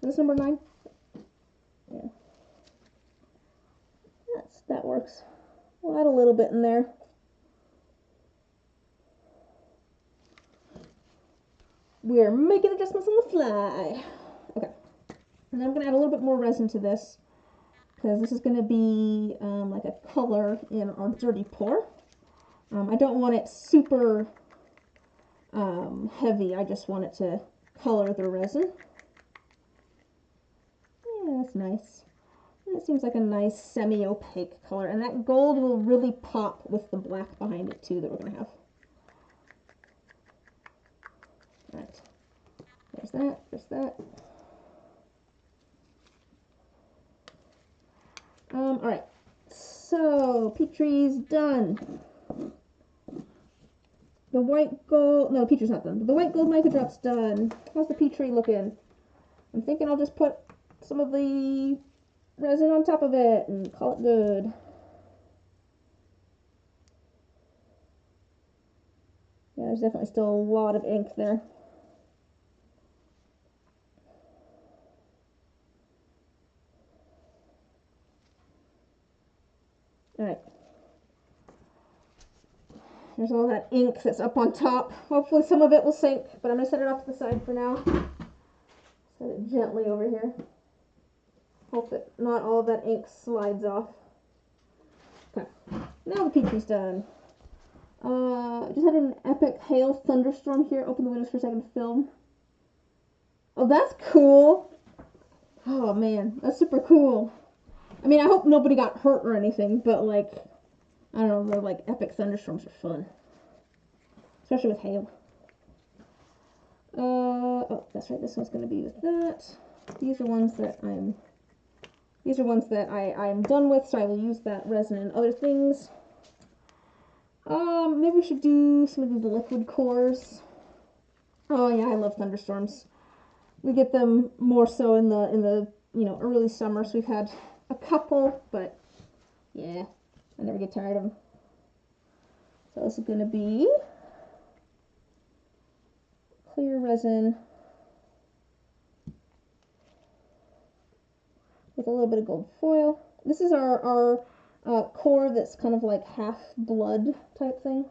Is this number 9? That works. We'll add a little bit in there. We're making adjustments on the fly. Okay. And then I'm going to add a little bit more resin to this, because this is going to be like a color in our dirty pour. I don't want it super heavy. I just want it to color the resin. Yeah, that's nice. And it seems like a nice semi-opaque color. And that gold will really pop with the black behind it too that we're going to have. Alright. There's that. There's that. Alright. So, Petrie's done. The white gold, no, the Petrie's not done. The white gold mica drop's done. How's the Petrie looking? I'm thinking I'll just put some of the resin on top of it and call it good. Yeah, there's definitely still a lot of ink there. Alright. There's all that ink that's up on top. Hopefully some of it will sink, but I'm going to set it off to the side for now. Set it gently over here. Hope that not all of that ink slides off. Okay, now the Petrie's done. Just had an epic hail thunderstorm here. Open the windows for a second to film. Oh, that's cool. Oh man, that's super cool. I mean, I hope nobody got hurt or anything, but like, I don't know, they're like epic thunderstorms are fun. Especially with hail. Oh, that's right, this one's going to be with that. These are ones that I'm done with, so I will use that resin and other things. Maybe we should do some of these liquid cores. Oh yeah, I love thunderstorms. We get them more so in the early summer, so we've had a couple, but yeah, I never get tired of them. So this is going to be clear resin with a little bit of gold foil. This is our core that's kind of like half blood type thing.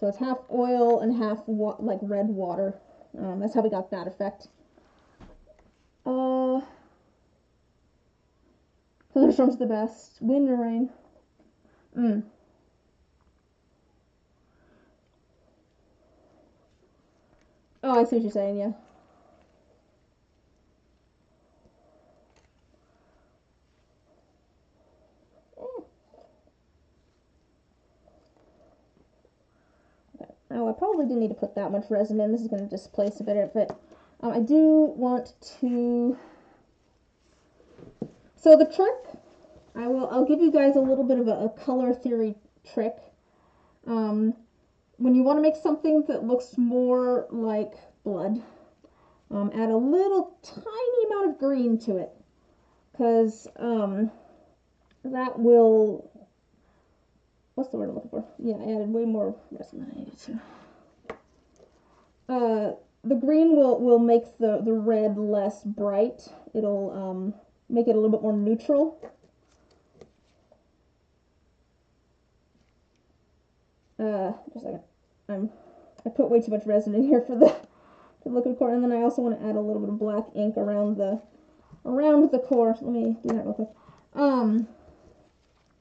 So it's half oil and half like red water. That's how we got that effect. Thunderstorms the best. Wind or rain. Oh, I see what you're saying, yeah. Oh, I probably didn't need to put that much resin in. This is going to displace a bit of it. I do want to... So the trick, I'll give you guys a little bit of a color theory trick. When you want to make something that looks more like blood, add a little tiny amount of green to it. Because that will... What's the word I'm looking for? Yeah, I added way more resin than I needed to. The green will make the red less bright. It'll make it a little bit more neutral. Just a second. I put way too much resin in here for the liquid core, and then I also want to add a little bit of black ink around the core. So let me do that real quick.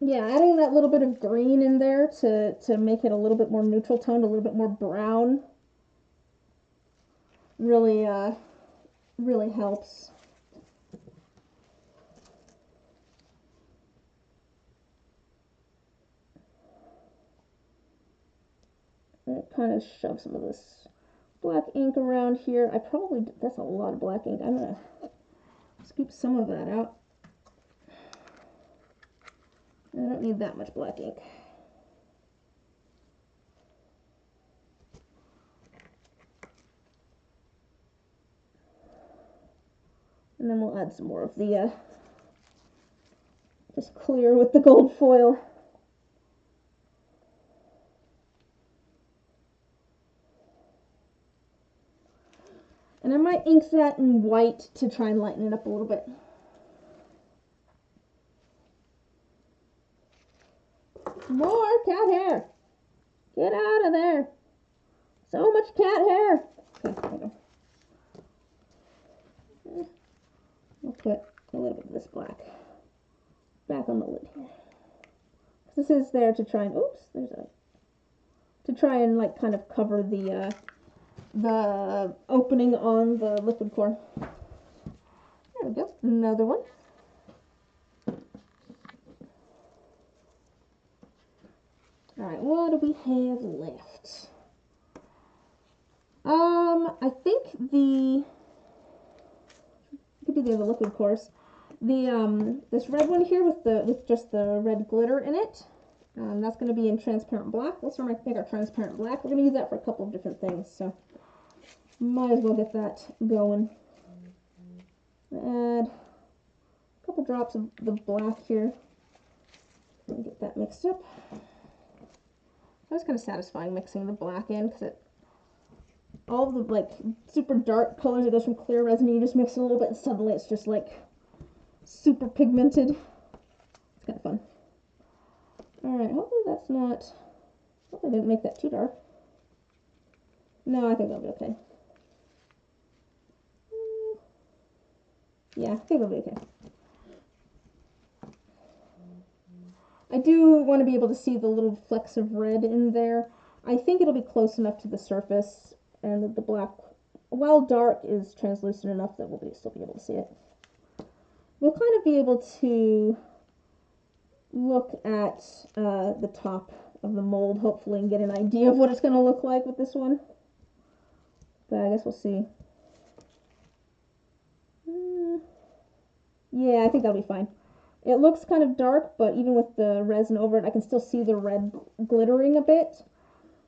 Yeah, adding that little bit of green in there to make it a little bit more neutral toned, a little bit more brown, really really helps. And it kind of shoves some of this black ink around here. That's a lot of black ink. I'm gonna scoop some of that out. I don't need that much black ink. And then we'll add some more of the just clear with the gold foil. And I might ink that in white to try and lighten it up a little bit. More cat hair. Get out of there. So much cat hair. Okay, there we go. I'll put a little bit of this black back on the lid here. This is there to try and, oops, there's a, to try and like kind of cover the opening on the liquid core. There we go, another one. Alright, what do we have left? I think we could do the other liquid cores. The this red one here with just the red glitter in it. That's going to be in transparent black. Let's make our transparent black. We're going to use that for a couple of different things, so might as well get that going. Add a couple drops of the black here and get that mixed up. That was kind of satisfying mixing the black in, because all the like super dark colors, it goes from clear resin, you just mix it a little bit and suddenly it's just like super pigmented. It's kind of fun. Alright, hopefully that's not, hopefully I didn't make that too dark. No, I think that'll be okay. Yeah, I think it'll be okay. I do want to be able to see the little flecks of red in there. I think it'll be close enough to the surface, and the black, while dark, is translucent enough that we'll still be able to see it. We'll kind of be able to look at the top of the mold, hopefully, and get an idea of what it's going to look like with this one. But I guess we'll see. Yeah, I think that'll be fine. It looks kind of dark, but even with the resin over it, I can still see the red glittering a bit.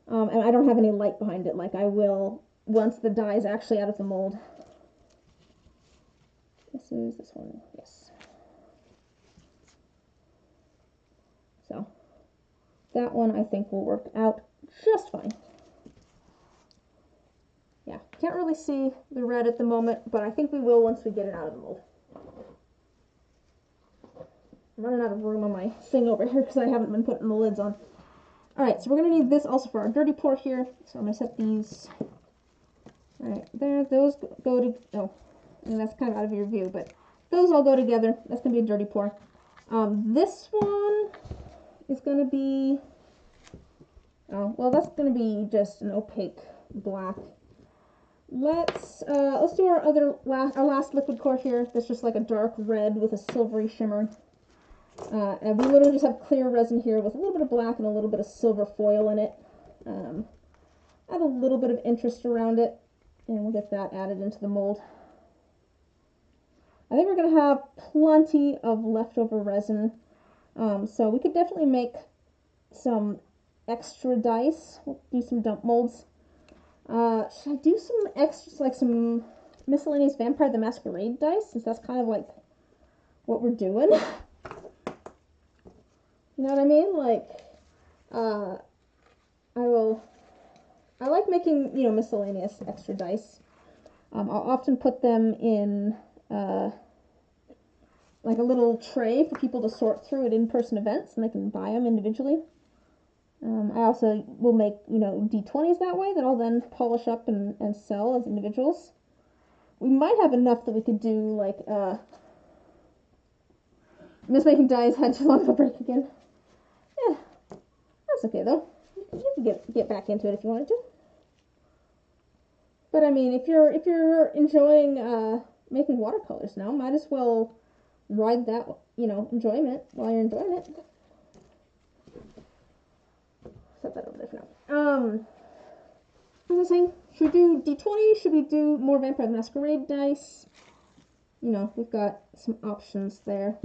And I don't have any light behind it like I will once the dye is actually out of the mold. This is this one, yes. So, that one I think will work out just fine. Yeah, can't really see the red at the moment, but I think we will once we get it out of the mold. I'm running out of room on my thing over here because I haven't been putting the lids on. Alright, so we're going to need this also for our dirty pour here. So I'm going to set these. Alright, there, those go to, oh, and that's kind of out of your view, but those all go together. That's going to be a dirty pour. This one is going to be, oh, well, that's going to be just an opaque black. Let's do our last liquid core here. That's just like a dark red with a silvery shimmer. And we literally just have clear resin here with a little bit of black and a little bit of silver foil in it. Add a little bit of interest around it, and we'll get that added into the mold. I think we're going to have plenty of leftover resin, so we could definitely make some extra dice. We'll do some dump molds. Should I do some extras, like some miscellaneous Vampire the Masquerade dice, since that's kind of like what we're doing? You know what I mean? Like, I like making, you know, miscellaneous extra dice. I'll often put them in, like a little tray for people to sort through at in-person events, and they can buy them individually. I also will make, you know, D20s that way that I'll then polish up and sell as individuals. We might have enough that we could do, like, Miss Making Dice had too long of a break again. Yeah, that's okay though. You can get back into it if you wanted to. But I mean, if you're enjoying making watercolors now, might as well ride that, you know, enjoyment while you're enjoying it. Set that over there for now. What was I saying? Should we do D20? Should we do more Vampire the Masquerade dice? You know, we've got some options there.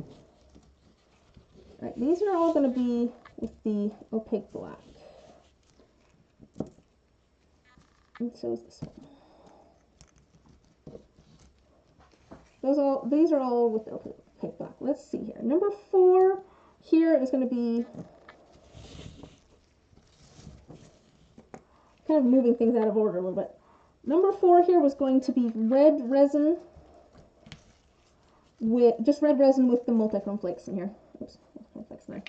Alright, these are all going to be with the opaque black. And so is this one. These are all with the opaque black. Let's see here. Number 4 here is going to be kind of moving things out of order a little bit. Number 4 here was going to be red resin with just red resin with the multichrome flakes in here. Oops, multichrome flakes in there.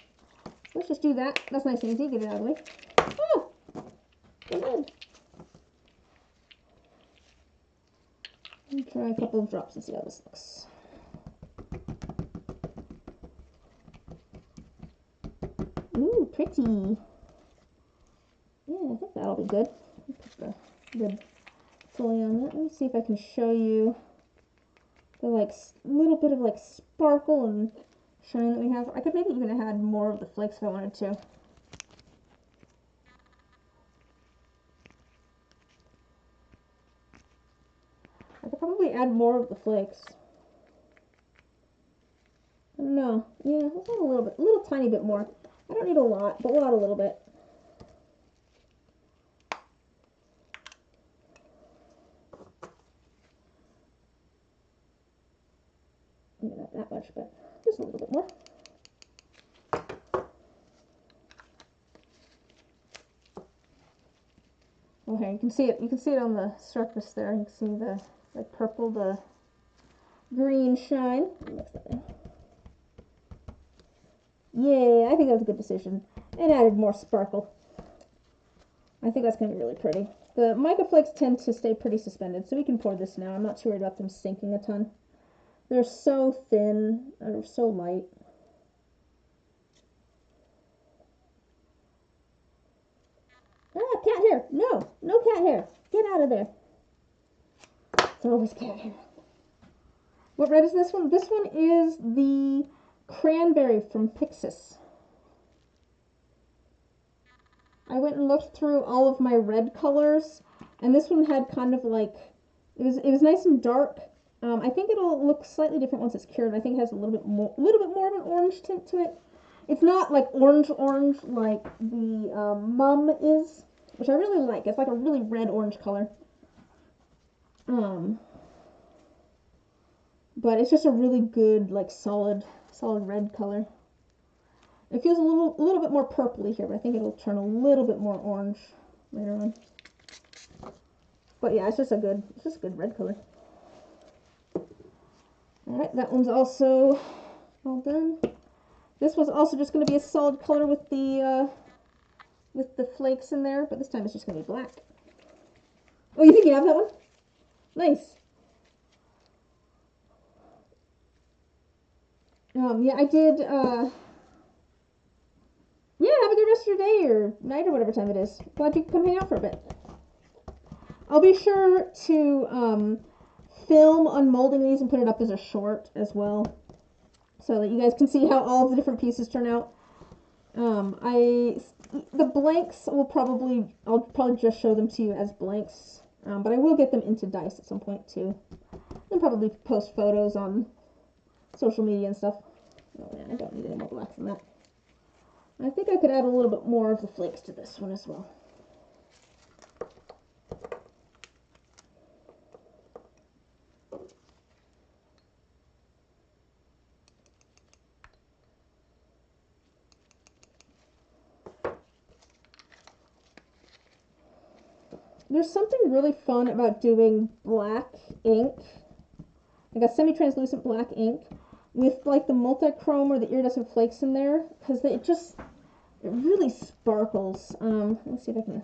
let's just do that. That's nice and easy. Get it out of the way. Oh! Good. Let me try a couple of drops and see how this looks. Ooh, pretty. Yeah, I think that'll be good. Put the lid fully on that. Let me see if I can show you the like little bit of like sparkle and shine that we have. I could maybe even add more of the flakes if I wanted to. I could probably add more of the flakes. I don't know. Yeah, let's add a little tiny bit more. I don't need a lot, but we'll add a little bit. Maybe not that much, but just a little bit more. Oh, here you can see it. You can see it on the surface there. You can see the like purple, the green shine. Mix that in. Yay! I think that was a good decision. It added more sparkle. I think that's going to be really pretty. The mica flakes tend to stay pretty suspended, so we can pour this now. I'm not too worried about them sinking a ton. They're so thin, or so light. Ah, cat hair! No! No cat hair! Get out of there! It's always cat hair. What red is this one? This one is the cranberry from Pixis. I went and looked through all of my red colors, and this one had kind of like, it was nice and dark. I think it'll look slightly different once it's cured. I think it has a little bit more of an orange tint to it. It's not like orange like the Mum is, which I really like. It's like a really red-orange color. But it's just a really good, like solid red color. It feels a little bit more purpley here, but I think it'll turn a little bit more orange later on. But yeah, it's just a good red color. Alright, that one's also all done. This was also just going to be a solid color with the flakes in there, but this time it's just going to be black. Oh, you think you have that one? Nice. Yeah, I did, yeah, have a good rest of your day or night or whatever time it is. Glad you could come hang out for a bit. I'll be sure to film unmolding these and put it up as a short as well, so that you guys can see how all of the different pieces turn out. The blanks I'll probably just show them to you as blanks, but I will get them into dice at some point too, and probably post photos on social media and stuff. Oh man, I don't need any more blacks than that. I think I could add a little bit more of the flakes to this one as well. There's something really fun about doing black ink, like a semi-translucent black ink, with like the multi-chrome or the iridescent flakes in there, because it really sparkles. Let's see if I can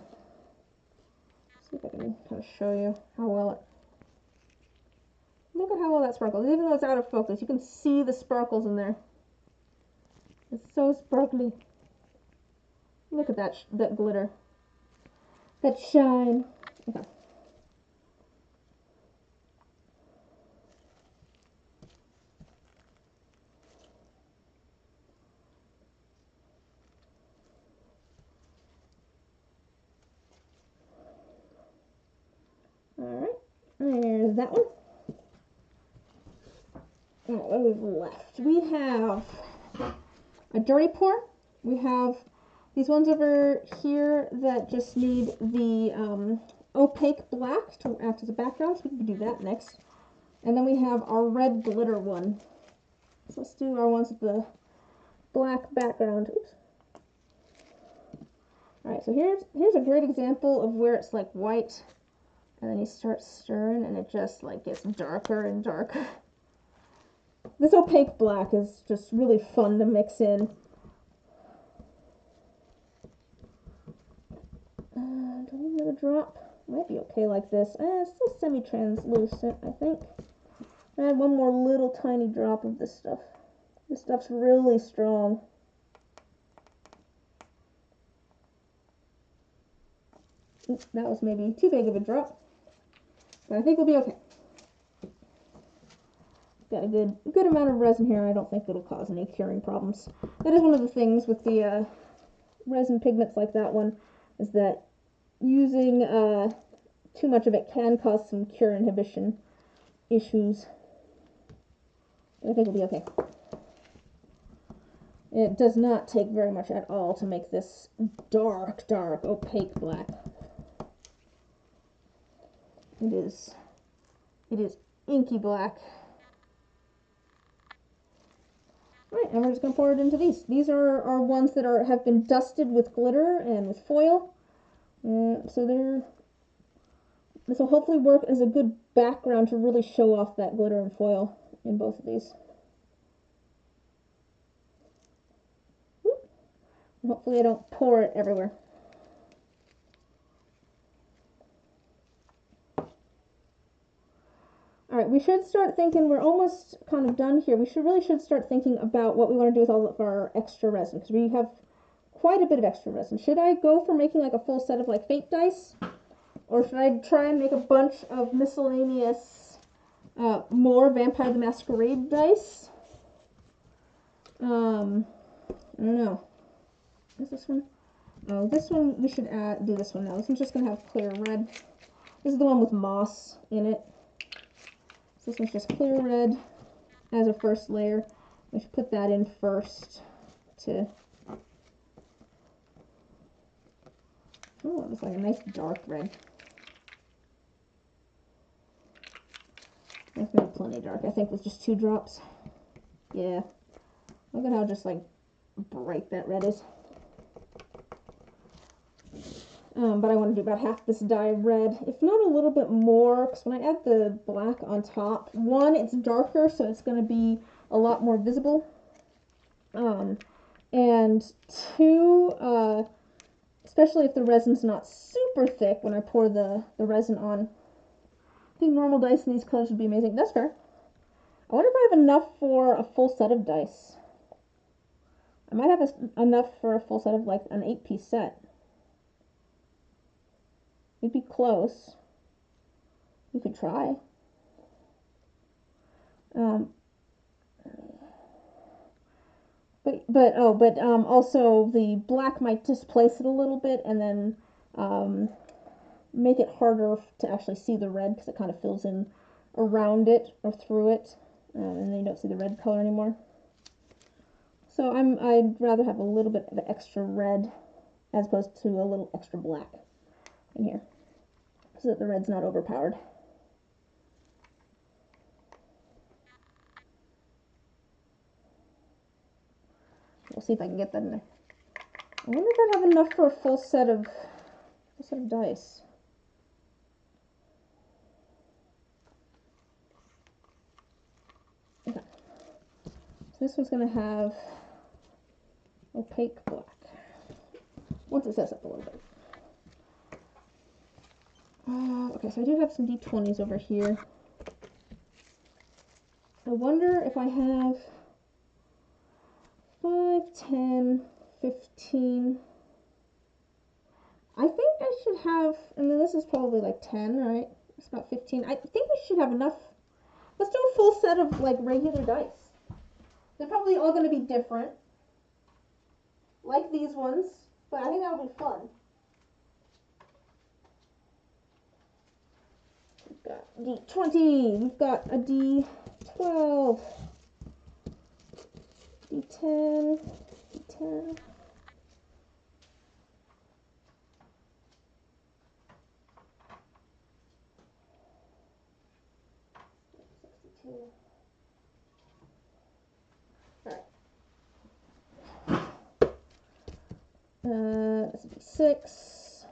kind of show you how well it. Look at how well that sparkles. Even though it's out of focus, you can see the sparkles in there. It's so sparkly. Look at that glitter. That shine. Okay. Alright, there's that one. Alright, what do we have left? We have a dirty pour. We have these ones over here that just need the opaque black to act as a background, so we can do that next. And then we have our red glitter one. So let's do our ones with the black background. Oops. Alright, so here's a great example of where it's like white, and then you start stirring and it just like gets darker and darker. This opaque black is just really fun to mix in. Do I need another drop? Might be okay like this. It's still semi-translucent, I think. I add one more little tiny drop of this stuff. This stuff's really strong. Oops, that was maybe too big of a drop. But I think we'll be okay. Got a good amount of resin here. I don't think it'll cause any curing problems. That is one of the things with the resin pigments like that one, is that using too much of it can cause some cure inhibition issues. But I think we'll be okay. It does not take very much at all to make this dark, opaque black. It is inky black. Alright, and we're just going to pour it into these. These are ones that have been dusted with glitter and with foil. So this will hopefully work as a good background to really show off that glitter and foil in both of these. And hopefully I don't pour it everywhere. Alright, we should start thinking, we're almost kind of done here. We really should start thinking about what we want to do with all of our extra resin, because we have quite a bit of extra resin. Should I go for making like a full set of like fake dice? Or should I try and make a bunch of miscellaneous, more Vampire the Masquerade dice? I don't know. Is this one? Oh, this one we should do this one now. This one's just going to have clear red. This is the one with moss in it. So this one's just clear red as a first layer. We should put that in first to... Oh, it looks like a nice dark red. That's not plenty dark. I think with just 2 drops. Yeah. Look at how just like bright that red is. But I want to do about half this dye red, if not a little bit more, because when I add the black on top, 1, it's darker, so it's going to be a lot more visible. And 2, especially if the resin's not super thick when I pour the resin on. I think normal dice in these colors would be amazing. That's fair. I wonder if I have enough for a full set of dice. I might have enough for a full set of like an 8-piece set. It'd be close. We could try. But also the black might displace it a little bit and then make it harder to actually see the red, because it kind of fills in around it or through it, and then you don't see the red color anymore. So I'd rather have a little bit of extra red as opposed to a little extra black in here, so that the red's not overpowered. We'll see if I can get that in there. I wonder if I'd have enough for a full set of dice. Okay. So this one's going to have opaque black. Once it sets up a little bit. Okay, so I do have some D20s over here. I wonder if I have 5, 10, 15. I think I should have, and then this is probably like 10, right? It's about 15. I think we should have enough. Let's do a full set of like regular dice. They're probably all going to be different, like these ones, but I think that'll be fun. We've got D20, we've got a D12, D10, D10. This would be 6,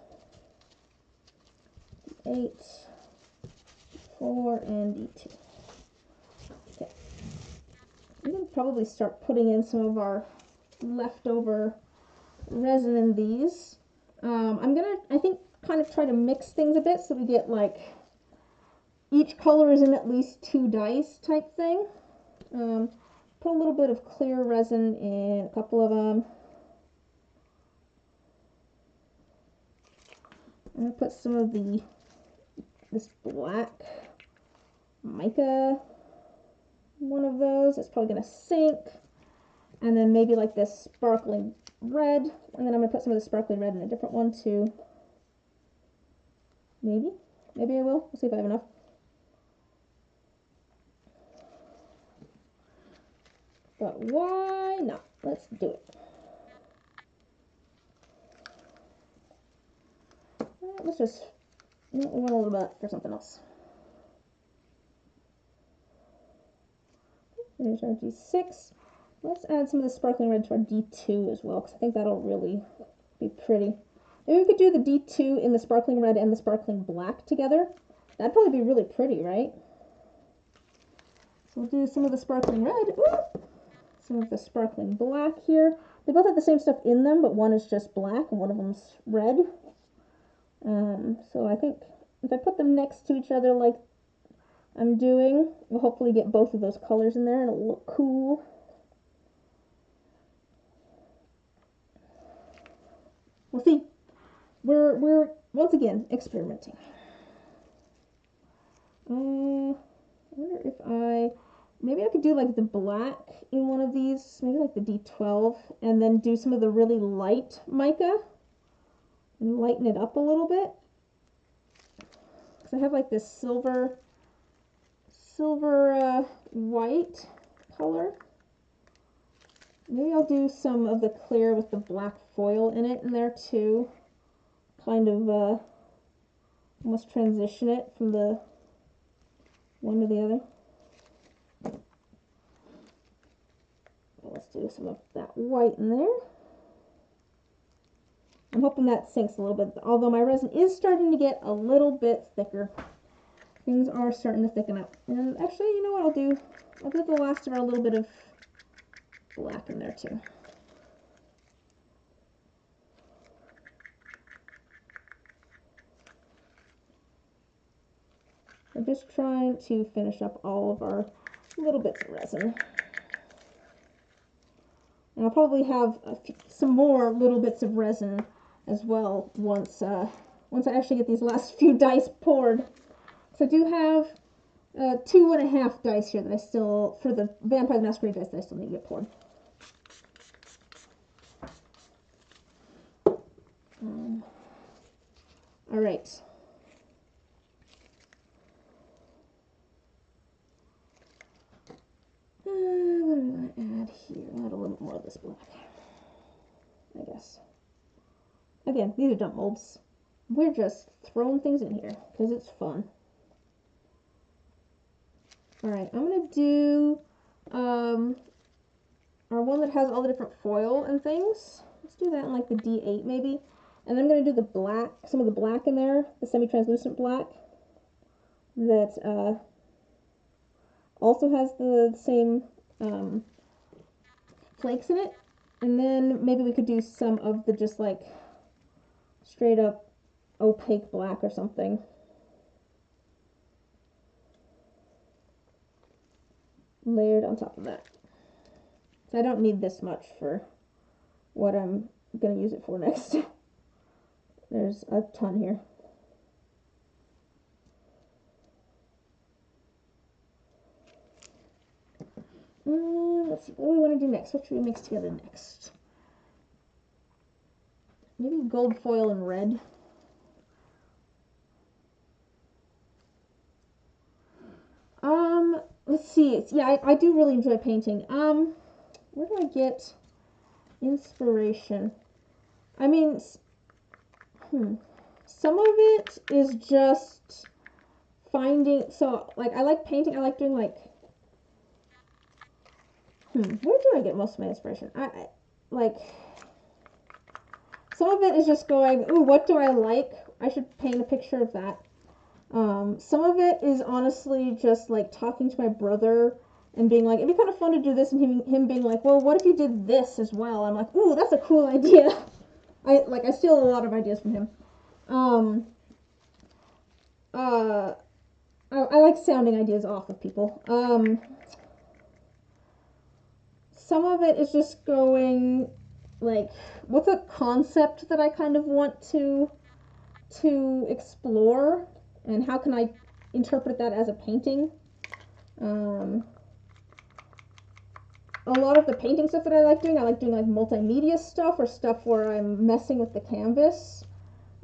8, 4, and D2. Okay. I'm going to probably start putting in some of our leftover resin in these. I'm gonna, I think, kind of try to mix things a bit so we get like each color is in at least 2 dice type thing. Put a little bit of clear resin in a couple of them. I'm gonna put some of this black mica, one of those. It's probably gonna sink. And then maybe like this sparkling red, and then I'm gonna put some of the sparkling red in a different one too. Maybe I will. We'll see if I have enough. But why not? Let's do it. Let's just, we want a little bit for something else. There's our D6. Let's add some of the sparkling red to our D2 as well, because I think that'll really be pretty. Maybe we could do the D2 in the sparkling red and the sparkling black together. That'd probably be really pretty, right? So we'll do some of the sparkling red. Ooh! Some of the sparkling black here. They both have the same stuff in them, but one is just black and one of them's red. So I think if I put them next to each other like I'm doing, we'll hopefully get both of those colors in there and it'll look cool. We'll see. We're once again experimenting. I wonder if maybe I could do like the black in one of these, maybe like the D12, and then do some of the really light mica and lighten it up a little bit. Because I have like this silver white color. Maybe I'll do some of the clear with the black foil in it in there too. Kind of almost transition it from the one to the other. Let's do some of that white in there. I'm hoping that sinks a little bit, although my resin is starting to get a little bit thicker. Things are starting to thicken up. And actually, you know what I'll do? I'll do the last of our little bit of black in there too. I'm just trying to finish up all of our little bits of resin. And I'll probably have some more little bits of resin as well once I actually get these last few dice poured. So I do have 2.5 dice here that I still, for the Vampire the Masquerade dice that I still need to get poured. All right. What am I going to add here? Add a little bit more of this black, I guess. Again, these are dump molds. We're just throwing things in here because it's fun. Alright, I'm going to do our one that has all the different foil and things. Let's do that in like the D8 maybe. And I'm going to do the black, some of the black in there, the semi-translucent black that also has the same flakes in it. And then maybe we could do some of the just like straight up opaque black or something. Layered on top of that. So I don't need this much for what I'm going to use it for next. There's a ton here. Let's see, what do we want to do next? What should we mix together next? Maybe gold foil and red. Let's see. Yeah, I do really enjoy painting. Where do I get inspiration? I mean, some of it is just finding, so like I like painting, I like doing like, where do I get most of my inspiration? I like, some of it is just going, ooh, what do I like? I should paint a picture of that. Some of it is honestly just like talking to my brother and being like, it'd be kind of fun to do this, and him being like, well, what if you did this as well? I'm like, ooh, that's a cool idea. I steal a lot of ideas from him. I like sounding ideas off of people. Some of it is just going, like, what's a concept that I kind of want to explore, and how can I interpret that as a painting? A lot of the painting stuff that I like doing like multimedia stuff, or stuff where I'm messing with the canvas.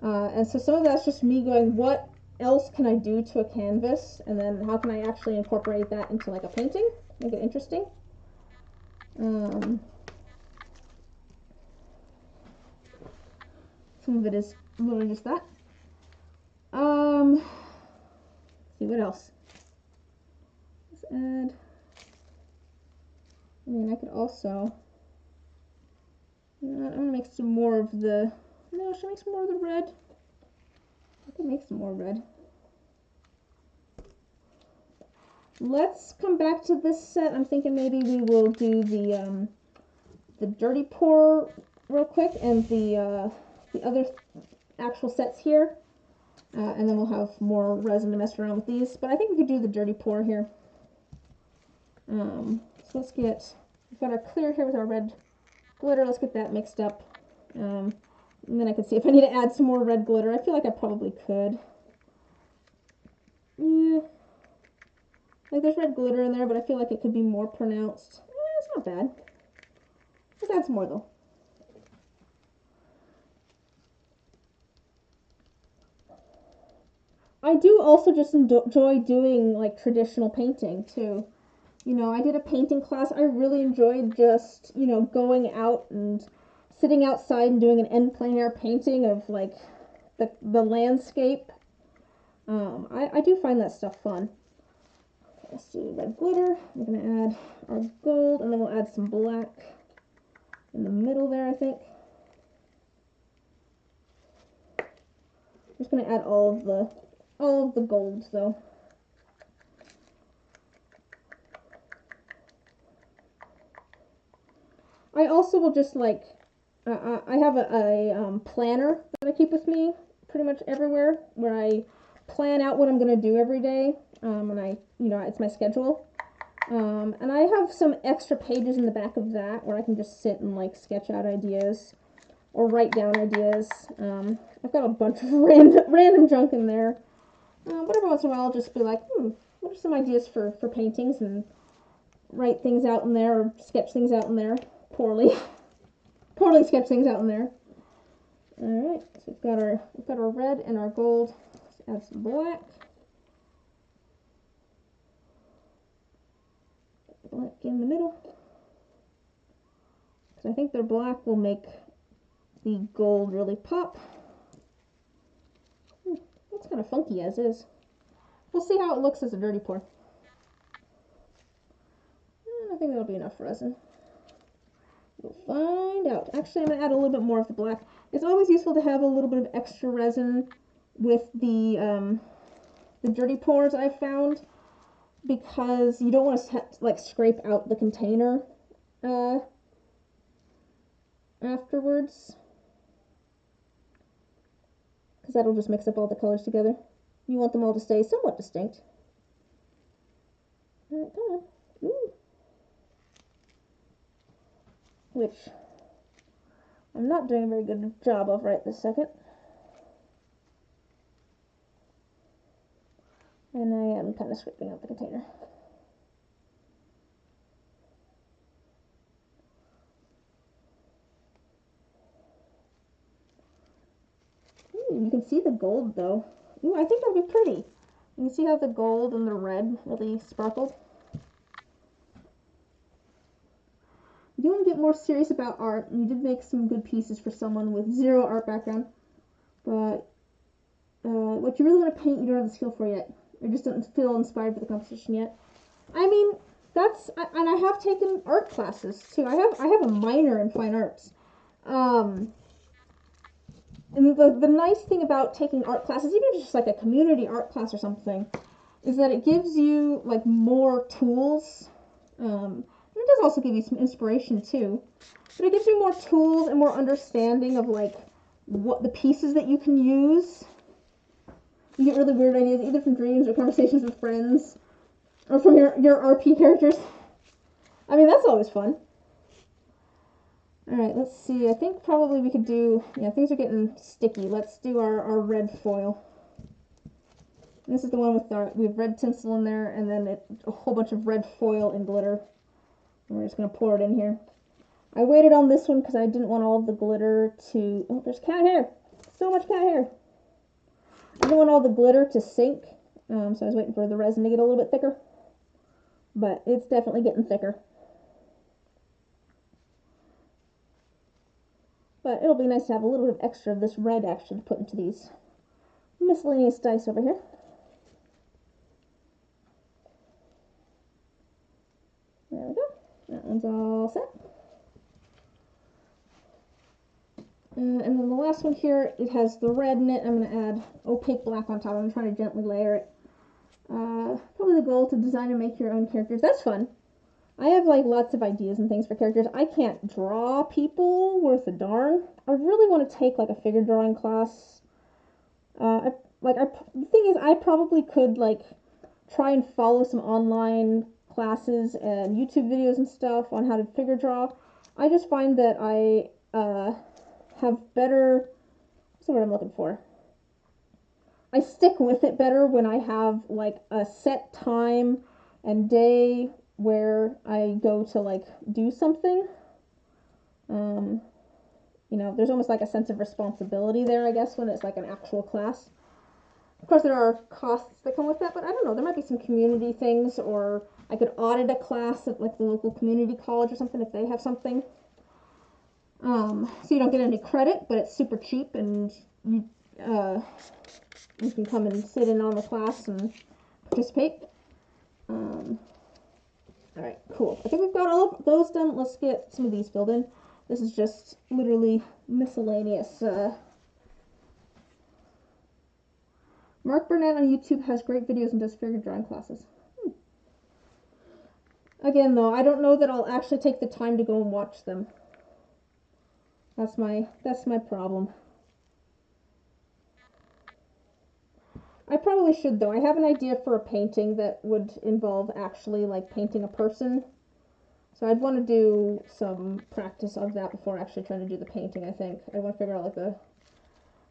And so some of that's just me going, what else can I do to a canvas? And then how can I actually incorporate that into like a painting? Make it interesting. Some of it is literally just that. Let's see, what else? Let's add. I mean, I could also. I'm gonna make some more of the. No, should I make some more of the red? I can make some more red. Let's come back to this set. I'm thinking maybe we will do the dirty pour real quick, and the other actual sets here, and then we'll have more resin to mess around with these. But I think we could do the dirty pour here. So let's get. We've got our clear here with our red glitter. Let's get that mixed up. And then I can see if I need to add some more red glitter. I feel like I probably could. Yeah. Like, there's red glitter in there, but I feel like it could be more pronounced. It's not bad. Let's add some more, though. I do also just enjoy doing, like, traditional painting, too. You know, I did a painting class. I really enjoyed just, you know, going out and sitting outside and doing an end plein air painting of, like, the landscape. I do find that stuff fun. Let's do red glitter. We're going to add our gold, and then we'll add some black in the middle there, I think. I'm just going to add all of the golds, though. I also will just, like, I have a planner that I keep with me pretty much everywhere, where I plan out what I'm going to do every day, and it's my schedule. And I have some extra pages in the back of that where I can just sit and, like, sketch out ideas or write down ideas. I've got a bunch of random junk in there. But every once in a while I'll just be like, what are some ideas for paintings, and write things out in there, or sketch things out in there. Poorly sketch things out in there. Alright, so we've got our red and our gold. Let's add some black. Black in the middle. Because I think their black will make the gold really pop. That's kind of funky as is. We'll see how it looks as a dirty pour. I think that'll be enough resin. We'll find out. Actually, I'm going to add a little bit more of the black. It's always useful to have a little bit of extra resin with the dirty pours, I've found, because you don't want to like scrape out the container afterwards, because that'll just mix up all the colors together. You want them all to stay somewhat distinct. All right, come on. Ooh. Which I'm not doing a very good job of right this second. And I am kind of scraping out the container. Ooh, you can see the gold though. Ooh, I think that'll be pretty. You can see how the gold and the red really sparkled. If you want to get more serious about art, you did make some good pieces for someone with zero art background, but what you really want to paint, you don't have the skill for yet. You just don't feel inspired for the competition yet. I mean, and I have taken art classes too. I have a minor in fine arts. And the nice thing about taking art classes, even if it's just like a community art class or something, is that it gives you like more tools. it does also give you some inspiration too. But it gives you more tools and more understanding of like what the pieces that you can use. You get really weird ideas either from dreams or conversations with friends or from your RP characters. I mean, that's always fun. Alright, let's see. I think probably we could do... Yeah, things are getting sticky. Let's do our red foil. This is the one with our... We have red tinsel in there, and then a whole bunch of red foil and glitter. And we're just going to pour it in here. I waited on this one because I didn't want all of the glitter to... Oh, there's cat hair! So much cat hair! I didn't want all the glitter to sink, so I was waiting for the resin to get a little bit thicker. But it's definitely getting thicker. But it'll be nice to have a little bit of extra of this red actually to put into these miscellaneous dice over here. There we go. That one's all set. And then the last one here, it has the red in it. I'm going to add opaque black on top. I'm trying to gently layer it. Probably the goal to design and make your own characters. That's fun. I have like lots of ideas and things for characters. I can't draw people worth a darn. I really want to take like a figure drawing class. The thing is, I probably could like try and follow some online classes and YouTube videos and stuff on how to figure draw. I just find that I have better, what's the word I'm looking for? I stick with it better when I have like a set time and day where I go to like do something. You know, there's almost like a sense of responsibility there, I guess, when it's like an actual class. Of course, there are costs that come with that, but I don't know, there might be some community things, or I could audit a class at like the local community college or something if they have something. So you don't get any credit, but it's super cheap, and you can come and sit in on the class and participate. Alright, cool. I think we've got all of those done. Let's get some of these filled in. This is just literally miscellaneous. Mark Burnett on YouTube has great videos and does figure drawing classes. Again, though, I don't know that I'll actually take the time to go and watch them. That's my problem. I probably should, though. I have an idea for a painting that would involve actually, like, painting a person. So I'd want to do some practice of that before actually trying to do the painting, I think. I want to figure out, like,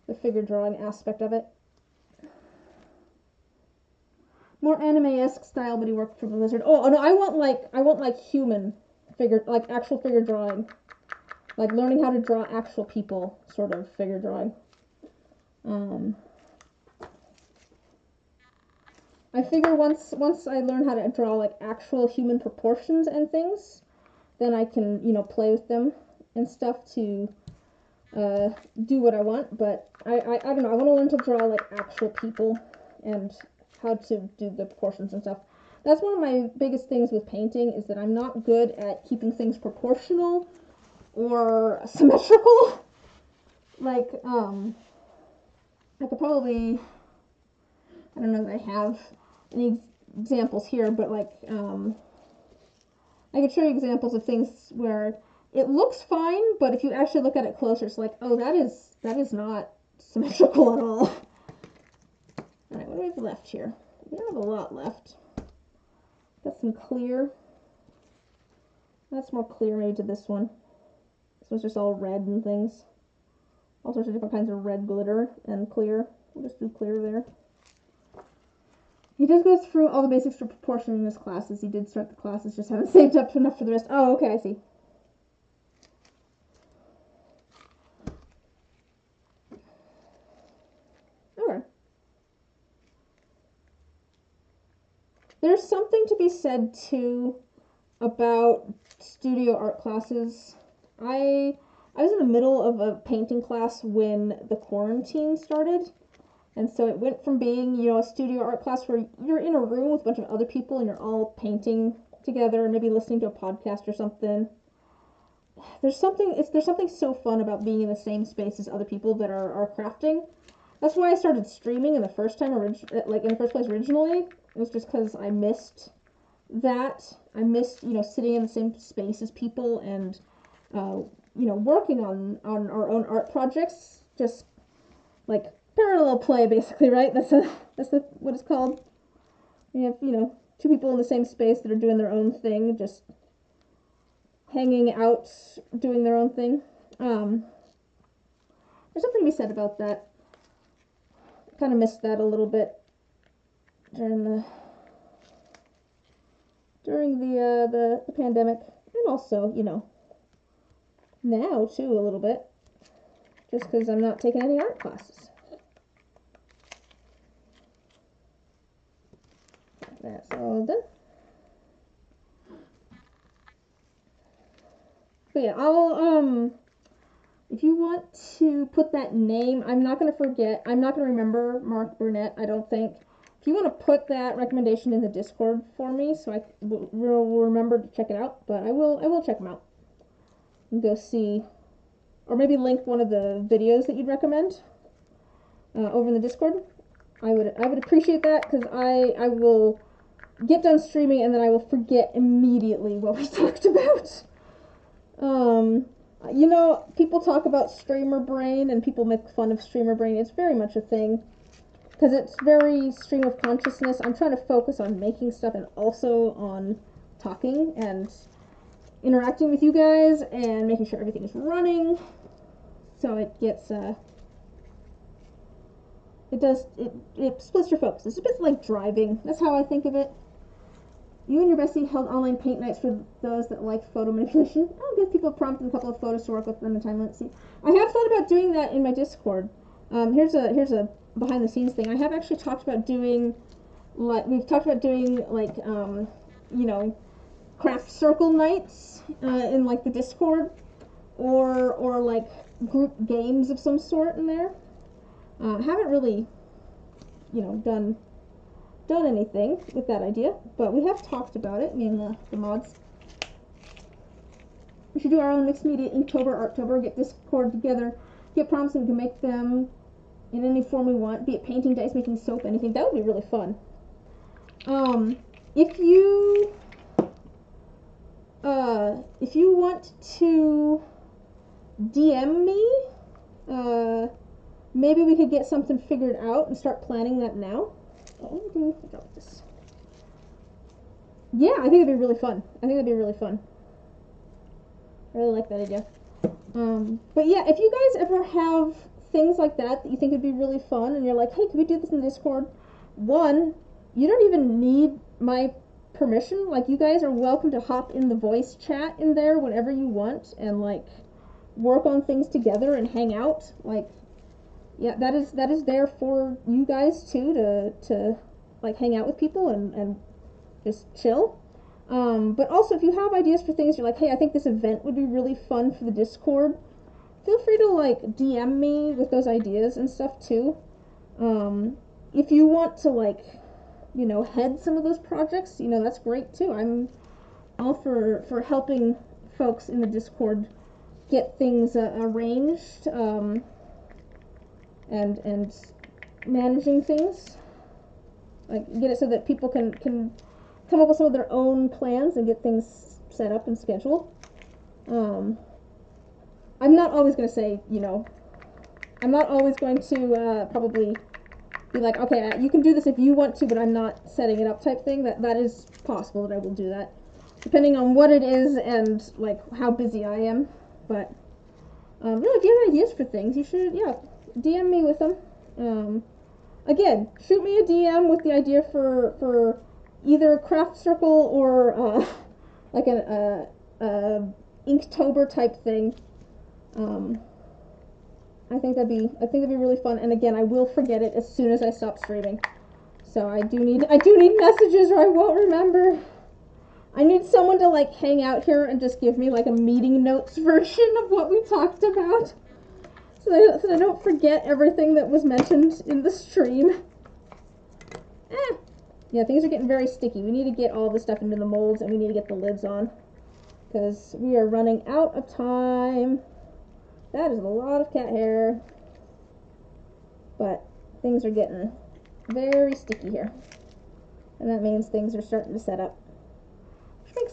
the figure drawing aspect of it. More anime-esque style, but he worked for Blizzard. Oh, no, I want, like, human figure, like, actual figure drawing. Like, learning how to draw actual people, sort of, figure drawing. I figure once I learn how to draw like actual human proportions and things, then I can, you know, play with them and stuff to do what I want. But I don't know, I want to learn to draw like actual people and how to do the proportions and stuff. That's one of my biggest things with painting, is that I'm not good at keeping things proportional or symmetrical. Like, I could probably, I don't know that I have any examples here, but like, I could show you examples of things where it looks fine, but if you actually look at it closer, it's like, oh, that is not symmetrical at all. Alright, what do we have left here? We don't have a lot left. Got some clear. That's more clear maybe to this one. This one's just all red and things. All sorts of different kinds of red glitter and clear. We'll just do clear there. He does go through all the basics for proportion in his classes. He did start the classes, just haven't saved up enough for the rest. Oh, okay, I see. Okay. There's something to be said, too, about studio art classes. I was in the middle of a painting class when the quarantine started. And so it went from being, you know, a studio art class where you're in a room with a bunch of other people and you're all painting together, maybe listening to a podcast or something. There's something so fun about being in the same space as other people that are crafting. That's why I started streaming in the first place originally. It was just because I missed that. I miss, sitting in the same space as people and, working on our own art projects. Just like parallel play, basically, right? That's what it's called. You have, two people in the same space that are doing their own thing, just hanging out, doing their own thing. There's something to be said about that. I kind of missed that a little bit during the pandemic, and also, now too a little bit, just because I'm not taking any art classes. That's all done. But yeah, I'll if you want to put that name, I'm not gonna remember Mark Burnett, I don't think. If you want to put that recommendation in the Discord for me, so I will remember to check it out, but I will check them out and go see, or maybe link one of the videos that you'd recommend over in the Discord. I would appreciate that, because I will get done streaming and then I will forget immediately what we talked about. People talk about streamer brain and people make fun of streamer brain. It's very much a thing, because it's very stream of consciousness. I'm trying to focus on making stuff and also on talking and interacting with you guys and making sure everything is running. So it gets, it splits your focus. It's a bit like driving. That's how I think of it. You and your bestie held online paint nights for those that like photo manipulation. I'll give people a prompt and a couple of photos to work with in the time. Let's see. I have thought about doing that in my Discord. Here's a behind the scenes thing. I have actually talked about doing, we've talked about doing craft circle nights in like the Discord, or like group games of some sort in there. Haven't really, done anything with that idea, but we have talked about it, me and the mods. We should do our own mixed media Inktober, Arttober, get Discord together, get prompts, and we can make them in any form we want, be it painting, dice making, soap, anything. That would be really fun. If you want to DM me, maybe we could get something figured out and start planning that now. Drop this. Yeah, I think it'd be really fun. I really like that idea. But yeah, if you guys ever have things like that you think would be really fun, and you're like, hey, can we do this in the Discord? One, you don't even need my permission. Like, you guys are welcome to hop in the voice chat in there whenever you want and like work on things together and hang out. Like, yeah, that is there for you guys too, to like hang out with people and just chill. But also, if you have ideas for things, you're like, hey, I think this event would be really fun for the Discord, feel free to like DM me with those ideas and stuff too. If you want to like, head some of those projects, that's great too. I'm all for helping folks in the Discord get things arranged, and managing things, like get it so that people can come up with some of their own plans and get things set up and scheduled. I'm not always going to say, I'm not always going to probably be like, okay, you can do this if you want to, but I'm not setting it up type thing. That is possible that I will do that, depending on what it is and like how busy I am. But really, if you have ideas for things, you should, DM me with them. Again, shoot me a DM with the idea for either craft circle or like an Inktober type thing. I think that'd be really fun. And again, I will forget it as soon as I stop streaming. So I do need messages, or I won't remember. I need someone to like hang out here and just give me like a meeting notes version of what we talked about, so that I don't forget everything that was mentioned in the stream. Yeah, things are getting very sticky. We need to get all the stuff into the molds, and we need to get the lids on, because we are running out of time. That is a lot of cat hair. But things are getting very sticky here. And that means things are starting to set up.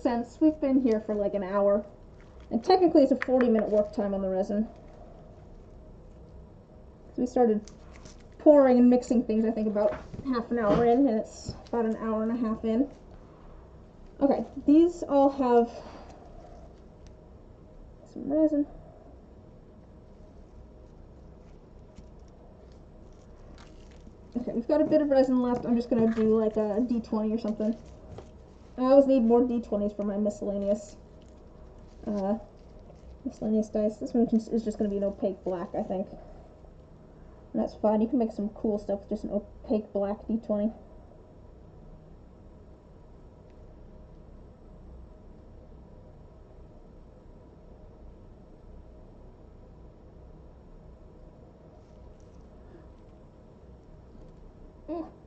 makes sense. We've been here for like an hour. And technically it's a 40-minute work time on the resin. So we started pouring and mixing things, I think, about half an hour in, and it's about an hour and a half in. Okay, these all have some resin. Okay, we've got a bit of resin left. I'm just going to do like a D20 or something. I always need more D20s for my miscellaneous dice. This one is just going to be an opaque black, I think. And that's fine. You can make some cool stuff with just an opaque black D20.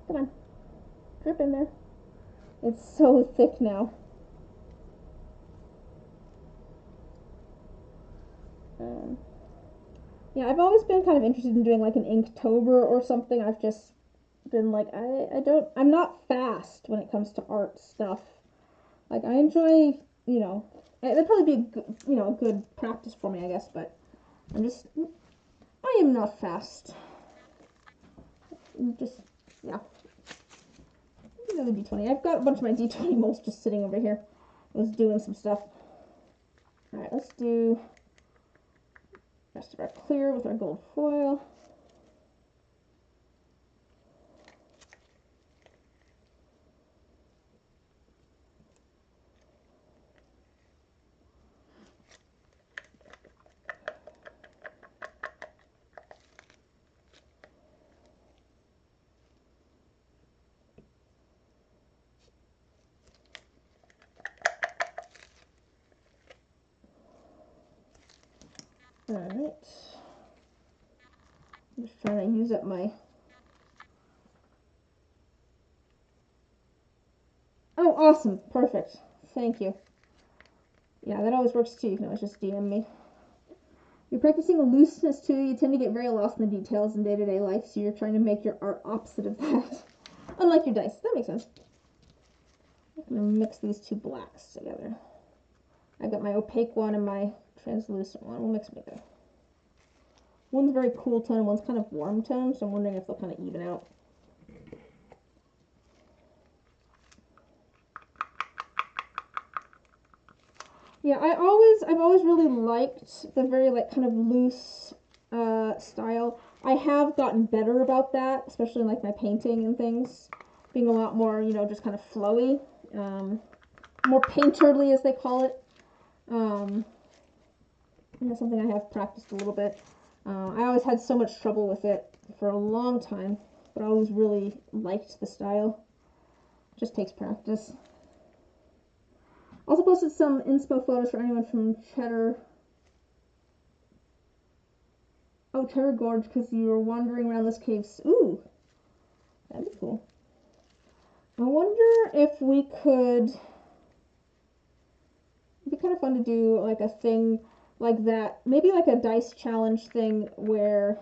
Come on. Drip in there. It's so thick now. Yeah, I've always been kind of interested in doing like an Inktober or something. I've just been like, I'm not fast when it comes to art stuff. Like, I enjoy, you know, it'd probably be a good practice for me, I guess, but I am not fast. Just, yeah. Another D20. I've got a bunch of my D20 molds just sitting over here. I was doing some stuff. Alright, let's do the rest of our clear with our gold foil. Alright. I'm just trying to use up my... Oh, awesome. Perfect. Thank you. Yeah, that always works too. You can always just DM me. You're practicing a looseness too. You tend to get very lost in the details in day-to-day life, so you're trying to make your art opposite of that. Unlike your dice. That makes sense. I'm going to mix these two blacks together. I've got my opaque one and my translucent one. We'll mix them together. One's very cool tone and one's kind of warm tone, so I'm wondering if they'll kind of even out. Yeah, I've always really liked the very like kind of loose style. I have gotten better about that, especially in like my painting and things, being a lot more, you know, just kind of flowy, more painterly as they call it. That's something I have practiced a little bit. I always had so much trouble with it for a long time, but I always really liked the style. It just takes practice. Also posted some inspo photos for anyone from Cheddar. Oh, Cheddar Gorge, because you were wandering around this cave. Ooh, that'd be cool. I wonder if we could... It'd be kind of fun to do like a thing like that. Maybe like a dice challenge thing where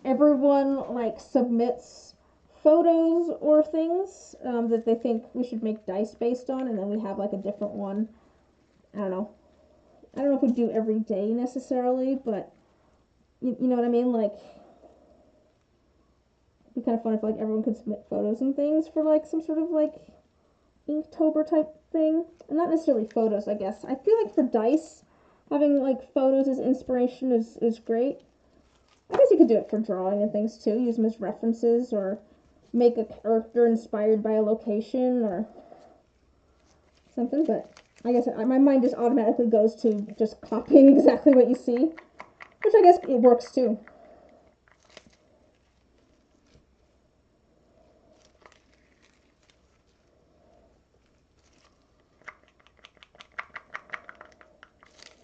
everyone like submits photos or things that they think we should make dice based on, and then we have like a different one. I don't know if we do every day necessarily, but you know what I mean, like it'd be kind of fun if like everyone could submit photos and things for like some sort of like Inktober type thing. And not necessarily photos, I guess. I feel like for dice, having like photos as inspiration is great. I guess you could do it for drawing and things too, use them as references, or make a character inspired by a location or something, but I guess my mind just automatically goes to just copying exactly what you see, which I guess it works too.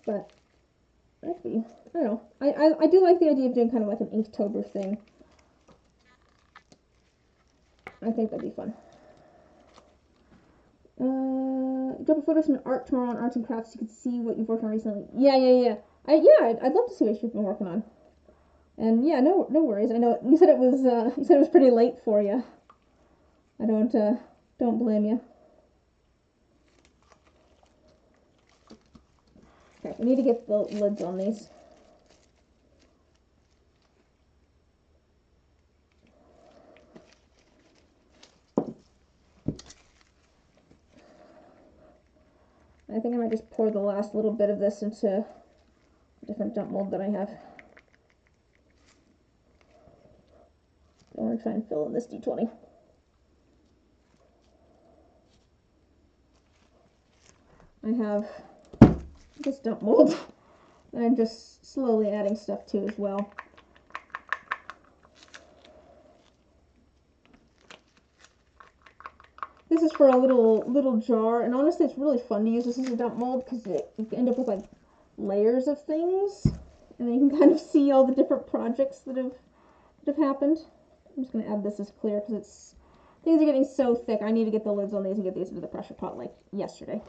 But that'd be, I don't know. I do like the idea of doing kind of like an Inktober thing. I think that'd be fun. Drop a photo from art tomorrow on Arts and Crafts. You can see what you've worked on recently. Yeah. I'd love to see what you've been working on. And yeah, no worries. I know you said it was pretty late for you. I don't blame you. Okay, we need to get the lids on these. I think I might just pour the last little bit of this into a different dump mold that I have. I want to try and fill in this D20. I have this dump mold that I'm just slowly adding stuff to as well. This is for a little jar, and honestly it's really fun to use this as a dump mold because you end up with like layers of things, and then you can kind of see all the different projects that have happened. I'm just going to add this as clear because things are getting so thick. I need to get the lids on these and get these into the pressure pot like yesterday.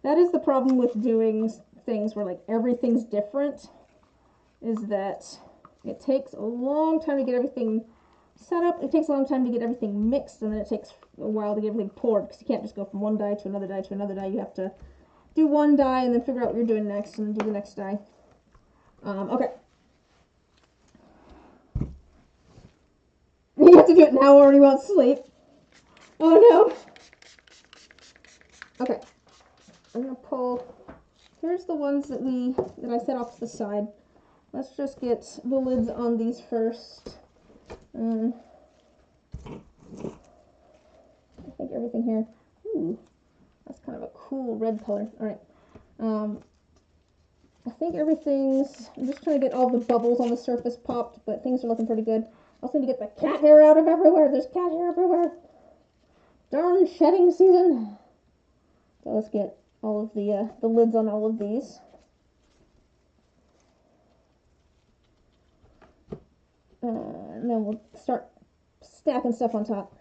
That is the problem with doing things where like everything's different, is that it takes a long time to get everything set up. It takes a long time to get everything mixed, and then it takes a while to get everything poured because you can't just go from one dye to another dye to another dye. You have to do one dye and then figure out what you're doing next and then do the next dye. Okay. You have to do it now or you won't sleep. Oh no. Okay. I'm gonna pull. Here's the ones that I set off to the side. Let's just get the lids on these first. I think everything here. Ooh, that's kind of a cool red color. All right. I think everything's. I'm just trying to get all the bubbles on the surface popped, but things are looking pretty good. I also need to get the cat hair out of everywhere. There's cat hair everywhere. Darn shedding season. So let's get all of the lids on all of these. And then we'll start stacking stuff on top.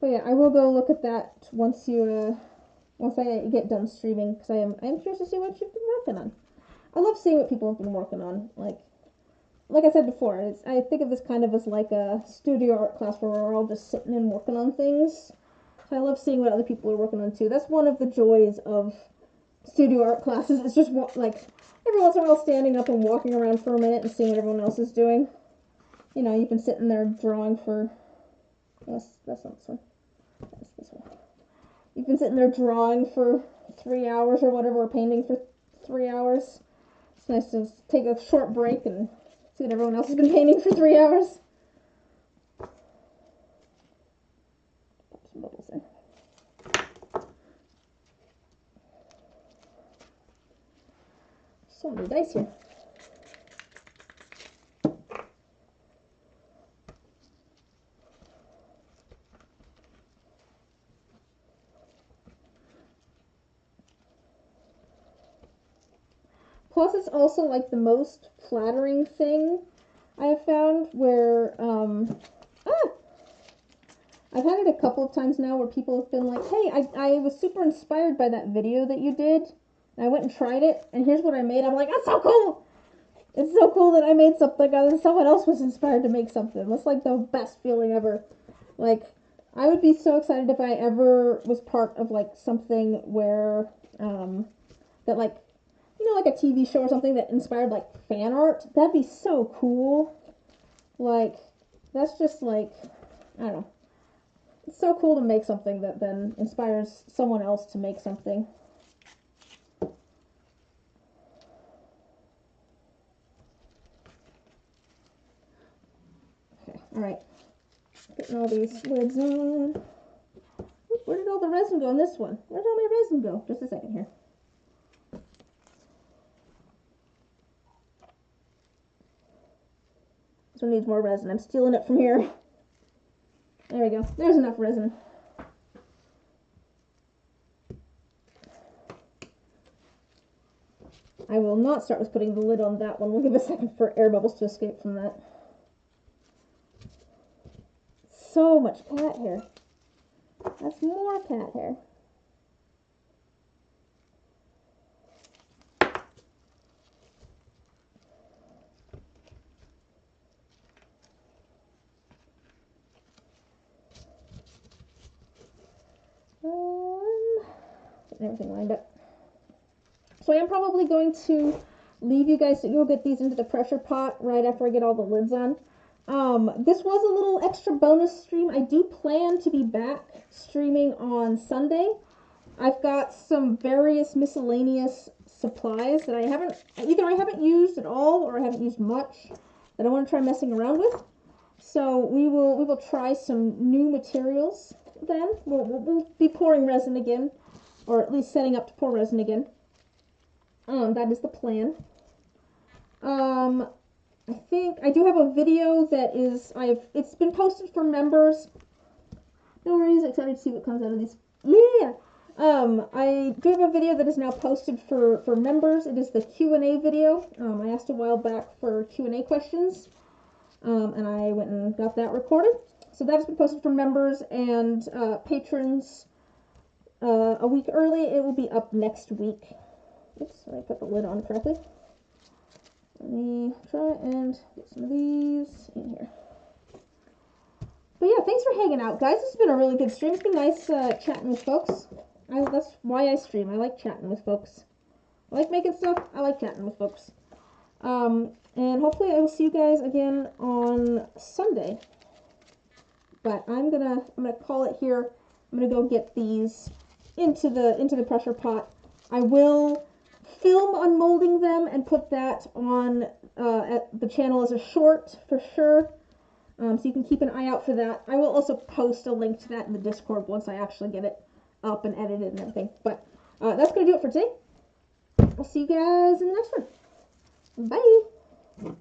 But yeah, I will go look at that once I get done streaming, because I'm curious to see what you've been working on. I love seeing what people have been working on. Like I said before, I think of this kind of as like a studio art class where we're all just sitting and working on things. So I love seeing what other people are working on too. That's one of the joys of studio art classes. It's just like every once in a while standing up and walking around for a minute and seeing what everyone else is doing. You know, you've been sitting there drawing for. That's not this one. That's this one. You've been sitting there drawing for 3 hours or whatever, or painting for 3 hours. It's nice to take a short break and see what everyone else has been painting for 3 hours. Pop some bubbles in. So many dice here. Plus, it's also like the most flattering thing I have found where, I've had it a couple of times now where people have been like, hey, I was super inspired by that video that you did. And I went and tried it, and here's what I made. I'm like, that's so cool! It's so cool that I made something, and someone else was inspired to make something. That's like the best feeling ever. Like, I would be so excited if I ever was part of like something where, that like, you know, like a TV show or something that inspired like fan art. That'd be so cool. Like, that's just like, I don't know. It's so cool to make something that then inspires someone else to make something. Okay, alright. Getting all these lids on. Oop, where did all the resin go on this one? Where did all my resin go? Just a second here. This one needs more resin. I'm stealing it from here. There we go. There's enough resin. I will not start with putting the lid on that one. We'll give a second for air bubbles to escape from that. So much cat hair. That's more cat hair. getting everything lined up. So I am probably going to leave you guys to go get these into the pressure pot right after I get all the lids on. This was a little extra bonus stream. I do plan to be back streaming on Sunday. I've got some various miscellaneous supplies that I haven't used at all or I haven't used much that I want to try messing around with. So we will try some new materials then. We'll be pouring resin again, or at least setting up to pour resin again. That is the plan. I think I do have a video that is it's been posted for members. No worries, excited to see what comes out of these. Yeah. I do have a video that is now posted for members. It is the Q&A video. I asked a while back for Q&A questions, and I went and got that recorded. So that has been posted for members and patrons a week early. It will be up next week. Oops, I put the lid on correctly. Let me try and get some of these in here. But yeah, thanks for hanging out, guys. This has been a really good stream. It's been nice chatting with folks. That's why I stream. I like chatting with folks. I like making stuff. I like chatting with folks. And hopefully I will see you guys again on Sunday. But I'm gonna call it here. I'm gonna go get these into the pressure pot. I will film unmolding them and put that on at the channel as a short for sure. So you can keep an eye out for that. I will also post a link to that in the Discord once I actually get it up and edited and everything. But that's going to do it for today. I'll see you guys in the next one. Bye!